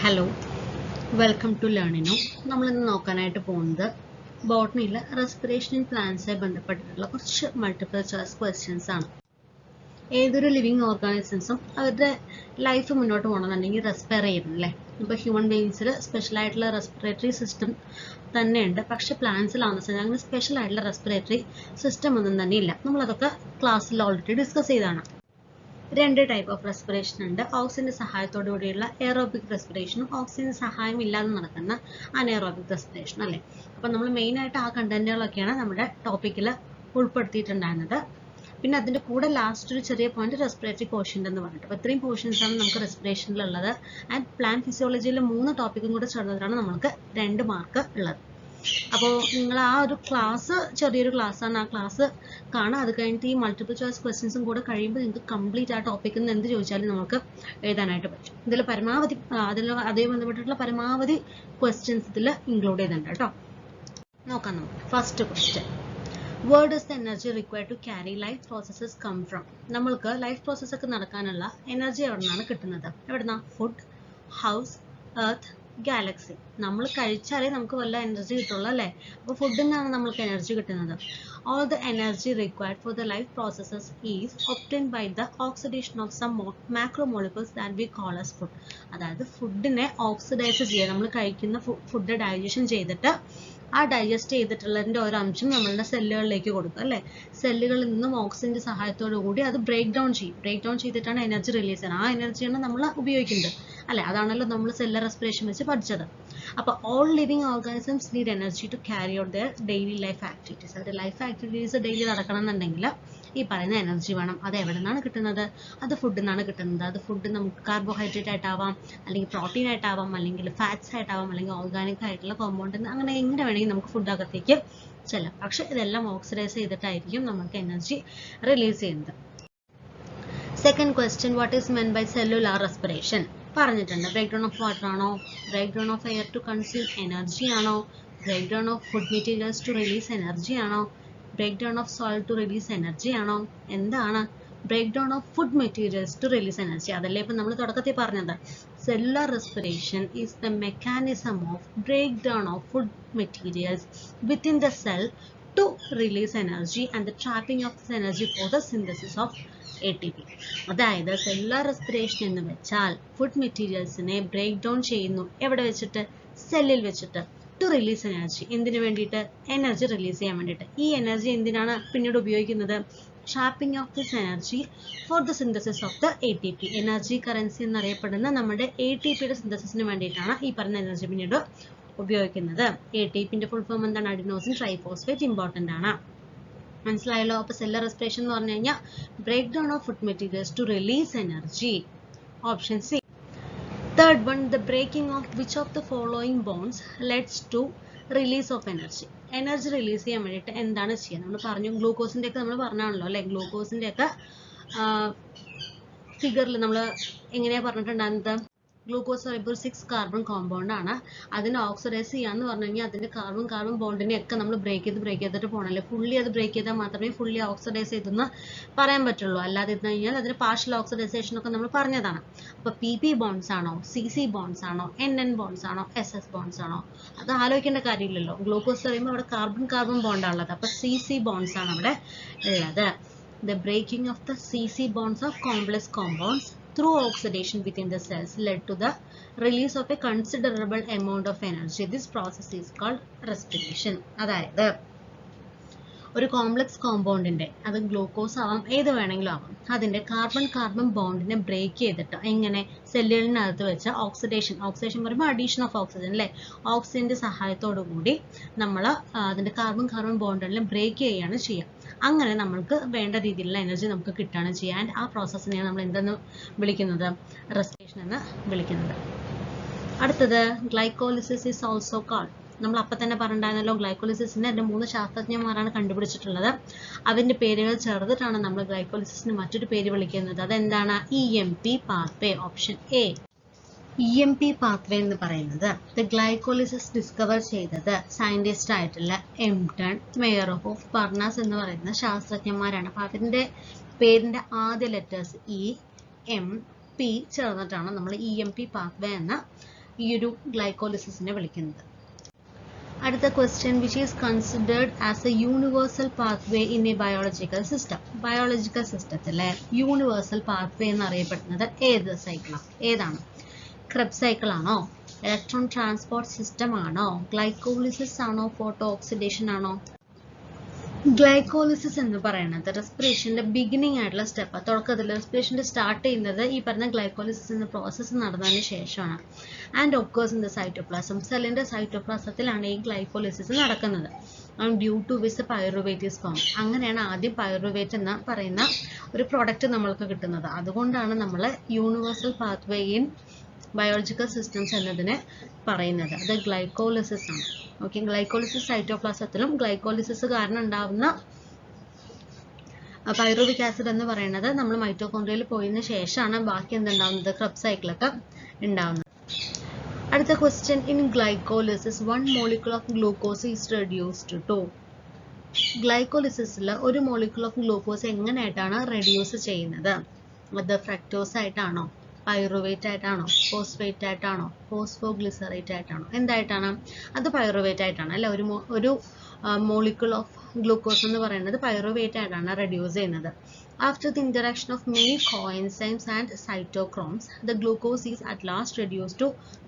Hello, welcome to Learning Now. നമ്മൾ ഇന്ന് നോക്കാനായിട്ട് പോകുന്നത് ബോട്ടണിയിലെ റെസ്പിറേഷൻ പ്ലാന്റ്സുമായി ബന്ധപ്പെട്ടിട്ടുള്ള കുറച്ച് മൾട്ടിപ്പിൾ ചോയ്സ് ക്വസ്റ്റ്യൻസ് ആണ്. ഏതൊരു ലിവിങ് ഓർഗാനിസംസും അവരുടെ ലൈഫ് മുന്നോട്ട് പോകണമെന്നുണ്ടെങ്കിൽ റെസ്പയർ ചെയ്യണം അല്ലേ. ഇപ്പോൾ ഹ്യൂമൻ ബീയിങ്സിൽ സ്പെഷ്യൽ ആയിട്ടുള്ള റെസ്പിറേറ്ററി സിസ്റ്റം തന്നെയുണ്ട്, പക്ഷെ പ്ലാന്റ്സിലാണെന്ന് വെച്ചാൽ അങ്ങനെ സ്പെഷ്യൽ ആയിട്ടുള്ള റെസ്പിറേറ്ററി സിസ്റ്റം ഒന്നും തന്നെ ഇല്ല. നമ്മളതൊക്കെ ക്ലാസ്സിൽ ഓൾറെഡി ഡിസ്കസ് ചെയ്തതാണ്. രണ്ട് ടൈപ്പ് ഓഫ് റെസ്പിറേഷൻ ഉണ്ട്. ഓക്സിജന്റെ സഹായത്തോടു കൂടിയുള്ള എയറോബിക് റെസ്പിറേഷനും ഓക്സിജൻ സഹായം ഇല്ലാതെ നടക്കുന്ന അനഎയറോബിക് റെസ്പിറേഷൻ അല്ലേ. അപ്പം നമ്മൾ മെയിനായിട്ട് ആ കണ്ടന്റുകളൊക്കെയാണ് നമ്മുടെ ടോപ്പിക്കിൽ ഉൾപ്പെടുത്തിയിട്ടുണ്ടായിരുന്നത്. പിന്നെ അതിൻ്റെ കൂടെ ലാസ്റ്റ് ഒരു ചെറിയ പോയിന്റ് റെസ്പിറേറ്ററി കോഷ്യന്റ് എന്ന് പറഞ്ഞിട്ട്. അപ്പോൾ ഇത്രയും പോർഷൻസ് ആണ് നമുക്ക് റെസ്പിറേഷനിലുള്ളത്. ആൻഡ് പ്ലാന്റ് ഫിസിയോളജിയിലെ 3 ടോപ്പിക്കും കൂടെ ചേർന്നതാണ് നമുക്ക് 2 മാർക്ക് ഉള്ളത്. അപ്പോൾ നിങ്ങൾ ആ ഒരു ക്ലാസ് ചെറിയൊരു ക്ലാസ്സാണ്, ആ ക്ലാസ് കാണാം. അത് കഴിഞ്ഞിട്ട് ഈ മൾട്ടിപ്പിൾ ചോയ്സ് ക്വസ്റ്റ്യൻസും കൂടെ കഴിയുമ്പോൾ നിങ്ങൾക്ക് കംപ്ലീറ്റ് ആ ടോപ്പിക്കിൽ നിന്ന് എന്ത് ചോദിച്ചാലും നമുക്ക് എഴുതാനായിട്ട് പറ്റും. ഇതിൽ പരമാവധി അതേ ബന്ധപ്പെട്ടിട്ടുള്ള പരമാവധി ക്വസ്റ്റ്യൻസ് ഇതിൽ ഇൻക്ലൂഡ് ചെയ്തിട്ടുണ്ട് കേട്ടോ. നോക്കാം നമുക്ക്. First question, where does the energy required to carry life processes come from? നമ്മൾക്ക് ലൈഫ് പ്രോസസ് ഒക്കെ നടക്കാനുള്ള എനർജി എവിടെ നിന്നാണ് കിട്ടുന്നത്? എവിടുന്നാ? Food, house, earth, Galaxy. നമ്മൾ കഴിച്ചാലേ നമുക്ക് വല്ല എനർജി കിട്ടുള്ളൂ അല്ലേ. അപ്പോൾ ഫുഡിൽ നിന്നാണ് നമ്മൾക്ക് എനർജി കിട്ടുന്നത്. All the energy required for the life processes is obtained by the oxidation of some macromolecules that we call as food. അതായത് ഫുഡിനെ ഓക്സിഡൈസ് ചെയ്യുക, നമ്മൾ കഴിക്കുന്ന ഫുഡ് ഡൈജഷൻ ചെയ്തിട്ട് ആ ഡൈജസ്റ്റ് ചെയ്തിട്ടുള്ളതിൻ്റെ ഒരു അംശം നമ്മളുടെ സെല്ലുകളിലേക്ക് കൊടുക്കും അല്ലേ. സെല്ലുകളിൽ നിന്നും ഓക്സിജന്റെ സഹായത്തോടു കൂടി അത് ബ്രേക്ക് ഡൗൺ ചെയ്യും. ബ്രേക്ക് ഡൗൺ ചെയ്തിട്ടാണ് എനർജി റിലീസ് ചെയ്യുന്നത്. ആ എനർജിയാണ് നമ്മൾ ഉപയോഗിക്കുന്നത് അല്ലേ. അതാണല്ലോ നമ്മൾ സെല്ലുലാർ റെസ്പിറേഷൻ വെച്ച് പഠിച്ചത്. അപ്പോൾ all living organisms need energy to carry out their daily life activities. അവരുടെ ലൈഫ് ആക്ടിവിറ്റീസ് ഡെയിലി നടക്കണം എന്നുണ്ടെങ്കിൽ ഈ പറയുന്ന എനർജി വേണം. അത് എവിടെ നിന്നാണ് കിട്ടുന്നത്? അത് ഫുഡിൽ നിന്നാണ് കിട്ടുന്നത്. അത് ഫുഡ് നമുക്ക് കാർബോഹൈഡ്രേറ്റ് ആയിട്ടാവാം, അല്ലെങ്കിൽ പ്രോട്ടീൻ ആയിട്ടാവാം, അല്ലെങ്കിൽ ഫാറ്റ്സ് ആയിട്ടാവാം, അല്ലെങ്കിൽ ഓർഗാനിക് ആയിട്ടുള്ള കോമ്പൗണ്ട്, അങ്ങനെ എങ്ങനെ വേണമെങ്കിൽ നമുക്ക് ഫുഡ് അകത്തേക്ക് ചെല്ലാം. പക്ഷെ ഇതെല്ലാം ഓക്സിഡൈസ് ചെയ്തിട്ടായിരിക്കും നമുക്ക് എനർജി റിലീസ് ചെയ്യുന്നത്. Second question, what is meant by cellular respiration? പറഞ്ഞിട്ടുണ്ട്. ബ്രേക്ക് ഡൗൺ ഓഫ് വാട്ടർ ആണോ? Break down of air to consume energy ആണോ? Break down of food materials to release energy ആണോ? Break down of soil to release energy ആണോ? എന്താണ് break down of food materials to release energy? അതല്ലേ ഇപ്പം നമ്മൾ തുടക്കത്തിൽ പറഞ്ഞത്. Cellular respiration is the mechanism of break down of food materials within the cell to release energy and the trapping of this energy for the synthesis of ATP. അതായത് cellular respiration എന്ന് വെച്ചാൽ food മെറ്റീരിയൽസിനെ break down ചെയ്യുന്നു. എവിടെ വെച്ചിട്ട്? സെല്ലിൽ വെച്ചിട്ട്. To release energy. എന്തിനു വേണ്ടിയിട്ട്? എനർജി റിലീസ് ചെയ്യാൻ വേണ്ടിയിട്ട്. ഈ എനർജി എന്തിനാണ് പിന്നീട് ഉപയോഗിക്കുന്നത്? Trapping of this energy for the synthesis of the ATP. Energy currency എന്നറിയപ്പെടുന്ന നമ്മുടെ ATPയുടെ സിന്തസിസിന് വേണ്ടിയിട്ടാണ് ഈ പറഞ്ഞ എനർജി പിന്നീട് ഉപയോഗിക്കുന്നത്. ATPന്റെ ഫുൾ ഫോം എന്താണ്? Adenosine triphosphate. ഇമ്പോർട്ടൻ്റ് ആണ്. മനസ്സിലായല്ലോ. അപ്പോൾ സെല്ലുലാർ റെസ്പിറേഷൻ എന്ന് പറഞ്ഞു കഴിഞ്ഞാൽ break down of food materials to release energy. Option C. Third one, the breaking of which of the following bonds leads to release of energy. Energy release ചെയ്യാൻ വേണ്ടിയിട്ട് എന്താണ് ചെയ്യുക? നമ്മൾ പറഞ്ഞു, ഗ്ലൂക്കോസിൻ്റെ ഒക്കെ നമ്മൾ പറഞ്ഞാണല്ലോ അല്ലേ. ഗ്ലൂക്കോസിൻ്റെ ഒക്കെ ഫിഗറിൽ നമ്മൾ എങ്ങനെയാണ് പറഞ്ഞിട്ടുണ്ടായിരുന്നത്? ഗ്ലൂക്കോസ് പറയുമ്പോൾ 6 കാർബൺ കോമ്പൗണ്ട് ആണ്. അതിനെ ഓക്സിഡൈസ് ചെയ്യാന്ന് പറഞ്ഞു കഴിഞ്ഞാൽ അതിന്റെ കാർബൺ ബോണ്ടിനെ ഒക്കെ നമ്മൾ ബ്രേക്ക് ചെയ്തിട്ട് പോകണല്ലേ. ഫുള്ളി അത് ബ്രേക്ക് ചെയ്താൽ മാത്രമേ ഫുള്ളി ഓക്സിഡൈസ് ചെയ്തെന്ന് പറയാൻ പറ്റുള്ളൂ. അല്ലാതെ ഇരുന്ന് കഴിഞ്ഞാൽ അതിന് പാർഷ്യൽ ഓക്സിഡൈസേഷൻ ഒക്കെ നമ്മൾ പറഞ്ഞതാണ്. അപ്പോൾ PP ബോൺസ് ആണോ, CC ബോൺസ് ആണോ, NN ബോൺസ് ആണോ, SS ബോൺസ് ആണോ? അത് ആലോചിക്കേണ്ട കാര്യമില്ലല്ലോ. ഗ്ലൂക്കോസ് പറയുമ്പോൾ അവിടെ കാർബൺ ബോണ്ടാണുള്ളത്. അപ്പോൾ CC ബോൺസ് ആണ് അവിടെ ഉള്ളത്. The breaking of the CC bonds of complex compounds through oxidation within the cells led to the release of a considerable amount of energy. This process is called respiration. അതായത് ഒരു complex കോമ്പൗണ്ടിന്റെ, അത് glucose ആവാം, ഏത് വേണമെങ്കിലും ആവാം, അതിന്റെ carbon ബോണ്ടിനെ break ചെയ്തിട്ട് എങ്ങനെ? സെല്ലുകളിനകത്ത് വെച്ച ഓക്സിഡേഷൻ പറയുമ്പോൾ അഡീഷൻ ഓഫ് ഓക്സിജൻ അല്ലേ. ഓക്സിജന്റെ സഹായത്തോടു കൂടി നമ്മൾ അതിന്റെ കാർബൺ ബോണ്ടിനെ ബ്രേക്ക് ചെയ്യുകയാണ് ചെയ്യുക. അങ്ങനെ നമ്മൾക്ക് വേണ്ട രീതിയിലുള്ള എനർജി നമുക്ക് കിട്ടുകയാണ് ചെയ്യുക. ആൻഡ് ആ പ്രോസസ്സിനെയാണ് നമ്മൾ എന്തെന്ന് വിളിക്കുന്നത്? റെസ്പിറേഷൻ എന്ന് വിളിക്കുന്നത്. അടുത്തത്, ഗ്ലൈക്കോളിസിസ് ഈസ് ഓൾസോ കോൾഡ്. നമ്മൾ അപ്പം തന്നെ പറഞ്ഞിട്ടുണ്ടായിരുന്നല്ലോ, ഗ്ലൈക്കോളിസിസിനെ 3 ശാസ്ത്രജ്ഞന്മാരാണ് കണ്ടുപിടിച്ചിട്ടുള്ളത്. അതിന്റെ പേരുകൾ ചേർത്തിട്ടാണ് നമ്മൾ ഗ്ലൈക്കോളിസിസിന് മറ്റൊരു പേര് വിളിക്കുന്നത്. അതെന്താണ്? EMP pathway. Option A. EMP pathway എന്ന് പറയുന്നത് ദ ഗ്ലൈക്കോളിസിസ് ഡിസ്കവർ ചെയ്തത് സയന്റിസ്റ്റ് ആയിട്ടുള്ള എംടൺ, മെയർഹോഫ്, ബർണാസ് എന്ന് പറയുന്ന ശാസ്ത്രജ്ഞന്മാരാണ്. അപ്പോൾ അതിന്റെ പേരിന്റെ ആദ്യ ലെറ്റേഴ്സ് E, M, P ചേർന്നിട്ടാണ് നമ്മൾ EMP പാത്വേ എന്ന ഈ ഒരു ഗ്ലൈക്കോളിസിസിനെ വിളിക്കുന്നത്. അടുത്ത question, which is considered as A universal pathway in A biological system. Biological സിസ്റ്റത്തിലെ യൂണിവേഴ്സൽ പാത്വേ എന്നറിയപ്പെടുന്നത് ഏതാണ്? ക്രെബ്സ് സൈക്കിൾ ആണോ, ഇലക്ട്രോൺ ട്രാൻസ്പോർട്ട് സിസ്റ്റം ആണോ, ഗ്ലൈക്കോളിസിസ് ആണോ, ഫോട്ടോ ഓക്സിഡേഷൻ ആണോ? ഗ്ലൈക്കോളിസിസ് എന്ന് പറയുന്നത് റെസ്പിറേഷന്റെ ബിഗിനിങ് ആയിട്ടുള്ള സ്റ്റെപ്പ്. തുടക്കത്തിൽ റെസ്പിറേഷന്റെ സ്റ്റാർട്ട് ചെയ്യുന്നത് ഈ പറഞ്ഞ ഗ്ലൈക്കോളിസിസ് എന്ന പ്രോസസ്സ് നടന്നതിന് ശേഷമാണ്. And occurs in the cytoplasm. സെല്ലിന്റെ സൈറ്റോപ്ലാസത്തിലാണ് ഈ ഗ്ലൈക്കോളിസിസ് നടക്കുന്നത്. Due to which pyruvate is form. അങ്ങനെയാണ് ആദ്യം പൈറുവേറ്റ് എന്ന് പറയുന്ന ഒരു പ്രൊഡക്റ്റ് നമ്മൾക്ക് കിട്ടുന്നത്. അതുകൊണ്ടാണ് നമ്മൾ universal pathway in biological systems എന്നതിനെ പറയുന്നത്. അത് ഗ്ലൈക്കോളിസിസ് ആണ്. ഓക്കെ, ഗ്ലൈക്കോളിസിസ് സൈറ്റോപ്ലാസത്തിലും ഗ്ലൈക്കോളിസിസ് കാരണം ഉണ്ടാവുന്ന പൈറുവിക് ആസിഡ് എന്ന് പറയുന്നത് നമ്മൾ മൈറ്റോകോൺഡ്രിയയിൽ പോയതിനു ശേഷമാണ് ബാക്കി എന്തുണ്ടാവുന്നത്, ക്രെബ്സ് സൈക്കിളൊക്കെ ഉണ്ടാവുന്നത്. അടുത്ത question, in glycolysis 1 molecule of glucose is reduced to. ഗ്ലൈക്കോളിസിസിൽ ഒരു മോളിക്യൂൾ ഓഫ് ഗ്ലൂക്കോസ് എങ്ങനെയായിട്ടാണ് റെഡ്യൂസ് ചെയ്യുന്നത്? അത് ഫ്രക്ടോസ് ആയിട്ടാണോ, പൈറുവേറ്റ് ആയിട്ടാണോ, ഫോസ്ഫേറ്റ് ആയിട്ടാണോ, ഫോസ്ഫോഗ്ലിസറേറ്റ് ആയിട്ടാണോ? എന്തായിട്ടാണ്? അത് പൈറുവേറ്റ് ആയിട്ടാണ് അല്ലെ. ഒരു മോളിക്യൂൾ ഓഫ് ഗ്ലൂക്കോസ് എന്ന് പറയുന്നത് പൈറുവേറ്റ് ആയിട്ടാണ് റെഡ്യൂസ് ചെയ്യുന്നത്. After the interaction of many coenzymes and cytochromes, the glucose is at last reduced to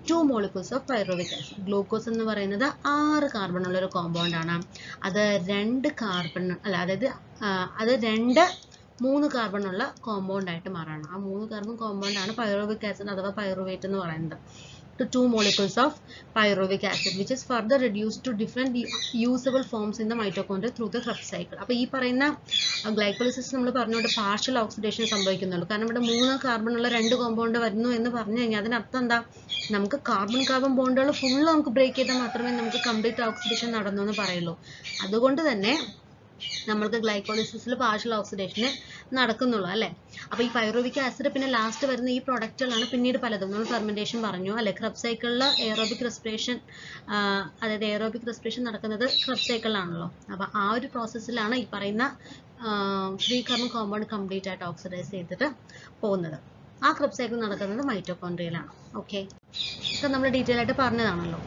2 molecules of pyruvic acid. Glucose എന്ന് പറയുന്നത് 6 കാർബൺ ഉള്ള ഒരു കോമ്പൗണ്ട് ആണ്. അത് 2 കാർബൺ അല്ല, അതായത് അത് 3 കാർബൺ ഉള്ള കോമ്പൗണ്ട് ആയിട്ട് മാറാണ്. ആ 3 കാർബൺ കോമ്പൗണ്ട് ആണ് പൈറുവിക് ആസിഡ് അഥവാ പൈറുവേറ്റ് എന്ന് പറയുന്നത്. To 2 molecules of pyruvic acid, which is further reduced to different usable forms in the mitochondria through the Krebs cycle. അപ്പോൾ ഈ പറയുന്ന ഗ്ലൈക്കോളിസിസ് നമ്മൾ പറഞ്ഞുകൊണ്ട് പാർഷ്യൽ ഓക്സിഡേഷൻ സംഭവിക്കുന്നുള്ളൂ. കാരണം ഇവിടെ 3 കാർബൺ ഉള്ള 2 കോമ്പൗണ്ട് വരുന്നു എന്ന് പറഞ്ഞു കഴിഞ്ഞാൽ അതിനർത്ഥം എന്താ? നമുക്ക് കാർബൺ ബോണ്ടുകൾ ഫുള്ള് നമുക്ക് ബ്രേക്ക് ചെയ്താൽ മാത്രമേ നമുക്ക് കംപ്ലീറ്റ് ഓക്സിഡേഷൻ നടന്നു എന്ന് പറയുള്ളൂ. അതുകൊണ്ട് തന്നെ നമ്മൾക്ക് ഗ്ലൈക്കോളിസിസിൽ പാർഷ്യൽ ഓക്സിഡേഷൻ നടക്കുന്നുള്ളൂ അല്ലേ. അപ്പോൾ ഈ പൈറുവിക് ആസിഡ് പിന്നെ ലാസ്റ്റ് വരുന്ന ഈ പ്രൊഡക്റ്റുകളാണ് പിന്നീട് പലതും നമ്മൾ ഫെർമെന്റേഷൻ പറഞ്ഞു അല്ലെ. ക്രെബ്സ് സൈക്കിളിൽ എയറോബിക് റെസ്പിറേഷൻ, അതായത് എയറോബിക് റെസ്പിറേഷൻ നടക്കുന്നത് ക്രെബ്സ് സൈക്കിളിലാണല്ലോ. അപ്പോൾ ആ ഒരു പ്രോസസ്സിലാണ് ഈ പറയുന്ന 3 കാർബൺ കോമ്പൗണ്ട് കംപ്ലീറ്റ് ആയിട്ട് ഓക്സിഡൈസ് ചെയ്തിട്ട് പോകുന്നത്. ആ ക്രെബ്സ് സൈക്കിൾ നടക്കുന്നത് മൈറ്റോകോൺഡ്രിയയിലാണ്. ഓക്കെ, ഇപ്പം നമ്മൾ ഡീറ്റെയിൽ ആയിട്ട് പറഞ്ഞതാണല്ലോ.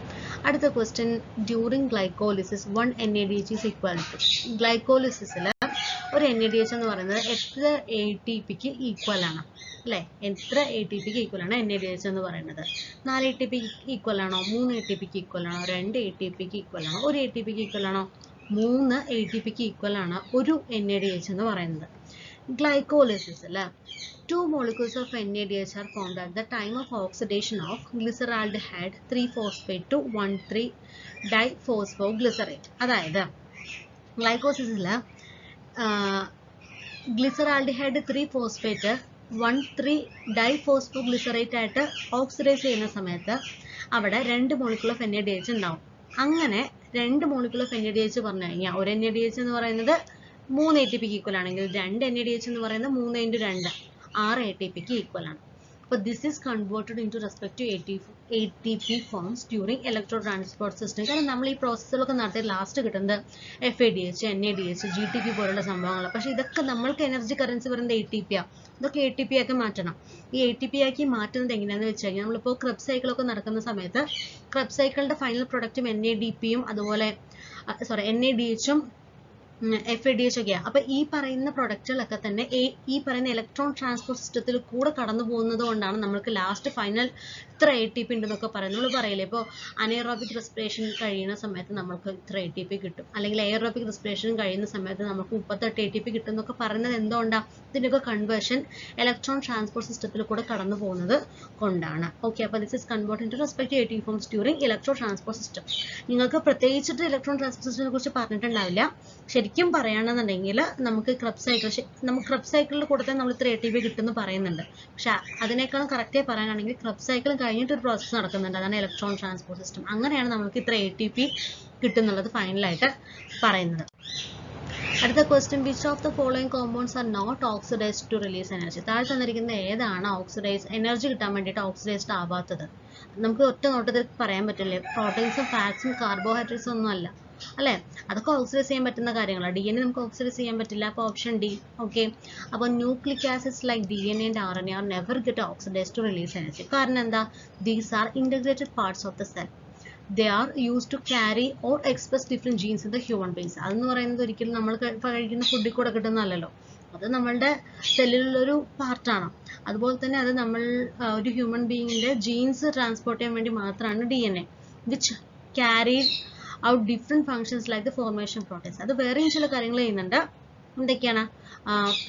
അടുത്ത question, during glycolysis 1 NADH is equal to. ഗ്ലൈക്കോളിസിസിൽ ഒരു NADH എന്ന് പറയുന്നത് എത്ര ATPക്ക് ഈക്വൽ ആണ് അല്ലേ? എത്ര ATPക്ക് ഈക്വൽ ആണ് NADH എന്ന് പറയുന്നത്? 4 ATPക്ക് ഈക്വൽ ആണോ, 3 ATPക്ക് ഈക്വൽ ആണോ, 2 ATPക്ക് ഈക്വൽ ആണോ, 1 ATPക്ക് ഈക്വൽ ആണോ? 3 ATPക്ക് ഈക്വൽ ആണ് ഒരു NADH എന്ന് പറയുന്നത്. Glycolysis, 2 molecules of NADH are formed at the time of oxidation of glyceraldehyde 3-phosphate to 1,3-diphosphoglycerate. അതായത് ഗ്ലൈക്കോസിസിൽ ഗ്ലിസറാൾഡിഹൈഡ് 3-phosphate 1,3-diphosphoglycerate ആയിട്ട് ഓക്സിഡൈസ് ചെയ്യുന്ന സമയത്ത് അവിടെ 2 molecule of NADH ഉണ്ടാവും. അങ്ങനെ 2 molecule of NADH പറഞ്ഞു കഴിഞ്ഞാൽ ഒരു NADH എന്ന് പറയുന്നത് 3 ATPക്ക് ഈക്വൽ ആണെങ്കിൽ 2 NADH എന്ന് പറയുന്നത് 3 × 2 6 ATPക്ക് ഈക്വൽ ആണ്. അപ്പോൾ this is converted into respective ATP forms during electro transport system. കാരണം നമ്മൾ ഈ പ്രോസസ്സുകളൊക്കെ നടത്തി ലാസ്റ്റ് കിട്ടുന്നത് FADH, NADH, GTP പോലുള്ള സംഭവങ്ങളാണ്. പക്ഷേ ഇതൊക്കെ നമ്മൾക്ക് എനർജി കറൻസി പറയുന്നത് ATP ആണ്. ഇതൊക്കെ ATP ആക്കി മാറ്റണം. ഈ ATP ആക്കി മാറ്റുന്നത് എങ്ങനെയാണെന്ന് വെച്ച് കഴിഞ്ഞാൽ നമ്മളിപ്പോൾ ക്രെബ്സ് സൈക്കിളൊക്കെ നടക്കുന്ന സമയത്ത് ക്രെബ്സ് സൈക്കിളിൻ്റെ ഫൈനൽ പ്രൊഡക്റ്റും NADPയും അതുപോലെ NADHും FADH ഒക്കെയാണ്. അപ്പോൾ ഈ പറയുന്ന പ്രൊഡക്റ്റുകളൊക്കെ തന്നെ ഈ പറയുന്ന ഇലക്ട്രോൺ ട്രാൻസ്പോർട്ട് സിസ്റ്റത്തിൽ കൂടെ കടന്നു പോകുന്നത് കൊണ്ടാണ് നമ്മൾക്ക് ലാസ്റ്റ് ഫൈനൽ ഇത്ര ATP ഉണ്ടെന്നൊക്കെ പറയുന്നത്. നമ്മൾ പറയില്ലേ, ഇപ്പോൾ അനേറോബിക് റെസ്പിറേഷൻ കഴിയുന്ന സമയത്ത് നമുക്ക് ഇത്ര ATP കിട്ടും, അല്ലെങ്കിൽ എയറോബിക് റെസ്പിറേഷൻ കഴിയുന്ന സമയത്ത് നമുക്ക് 38 ATP കിട്ടും എന്നൊക്കെ പറയുന്നത് എന്തുകൊണ്ടാണ്? ഇതിൻ്റെയൊക്കെ കൺവേർഷൻ ഇലക്ട്രോൺ ട്രാൻസ്പോർട്ട് സിസ്റ്റത്തിൽ കൂടെ കടന്നു പോകുന്നത് കൊണ്ടാണ്. ഓക്കെ, അപ്പോൾ this is converted into respective ATP forms during electro transport system. നിങ്ങൾക്ക് പ്രത്യേകിച്ചിട്ട് ഇലക്ട്രോൺ ട്രാൻസ്പോർട്ട് സിസ്റ്റത്തിനെ കുറിച്ച് പറഞ്ഞിട്ടുണ്ടാവില്ല. ശരിക്കും പറയുകയാണെന്നുണ്ടെങ്കിൽ നമുക്ക് ക്രെബ്സ് സൈക്കിളിൽ കൂടെ തന്നെ നമ്മൾ ഇത്ര ATP കിട്ടുമെന്ന് പറയുന്നുണ്ട്. പക്ഷെ അതിനേക്കാളും കറക്റ്റായി പറയാനാണെങ്കിൽ ക്രെബ്സ് സൈക്കിൾ കഴിഞ്ഞിട്ട് ഒരു പ്രോസസ്സ് നടക്കുന്നുണ്ട്, അതാണ് ഇലക്ട്രോൺ ട്രാൻസ്പോർട്ട് സിസ്റ്റം. അങ്ങനെയാണ് നമുക്ക് ഇത്ര ATP കിട്ടുന്നുള്ളത് ഫൈനലായിട്ട് പറയുന്നത്. അടുത്ത question, which of the following compounds are not oxidised to release energy? താഴെ തന്നിരിക്കുന്ന ഏതാണ് എനർജി കിട്ടാൻ വേണ്ടിയിട്ട് ഓക്സിഡൈസ്ഡ് ആവാത്തത്? നമുക്ക് ഒറ്റ നോട്ടത്തിൽ പറയാൻ പറ്റില്ലേ, പ്രോട്ടീൻസും ഫാറ്റ്സും കാർബോഹൈഡ്രേറ്റ്സും ഒന്നും അല്ല. അല്ലേ? അതൊക്കെ ഓക്സിഡൈസ് ചെയ്യാൻ പറ്റുന്ന കാര്യങ്ങളാണ്. DNA നമുക്ക് ഓക്സിഡൈസ് ചെയ്യാൻ പറ്റില്ല. അപ്പോൾ ഓപ്ഷൻ ഡി. ഓക്കെ. അപ്പോൾ nucleic acids like DNA and RNA are never get oxidise to release energy. കാരണം എന്താ? These are integrated parts of the cell. They are used to carry or express different genes in the human beings. അതെന്ന് പറയുന്നത് ഒരിക്കലും നമ്മൾ കഴിക്കുന്ന ഫുഡിൽ കൂടെ കിട്ടുന്നതല്ലല്ലോ. അത് നമ്മളുടെ സെല്ലിലുള്ളൊരു പാർട്ടാണ്. അതുപോലെ തന്നെ അത് നമ്മൾ ഒരു ഹ്യൂമൻ ബീയിങ്ങിൻ്റെ ജീൻസ് ട്രാൻസ്പോർട്ട് ചെയ്യാൻ വേണ്ടി മാത്രമാണ് DNA, which carry out different functions like the formation proteins. അത് വേറെയും ചില കാര്യങ്ങൾ ചെയ്യുന്നുണ്ട്. എന്തൊക്കെയാണ്?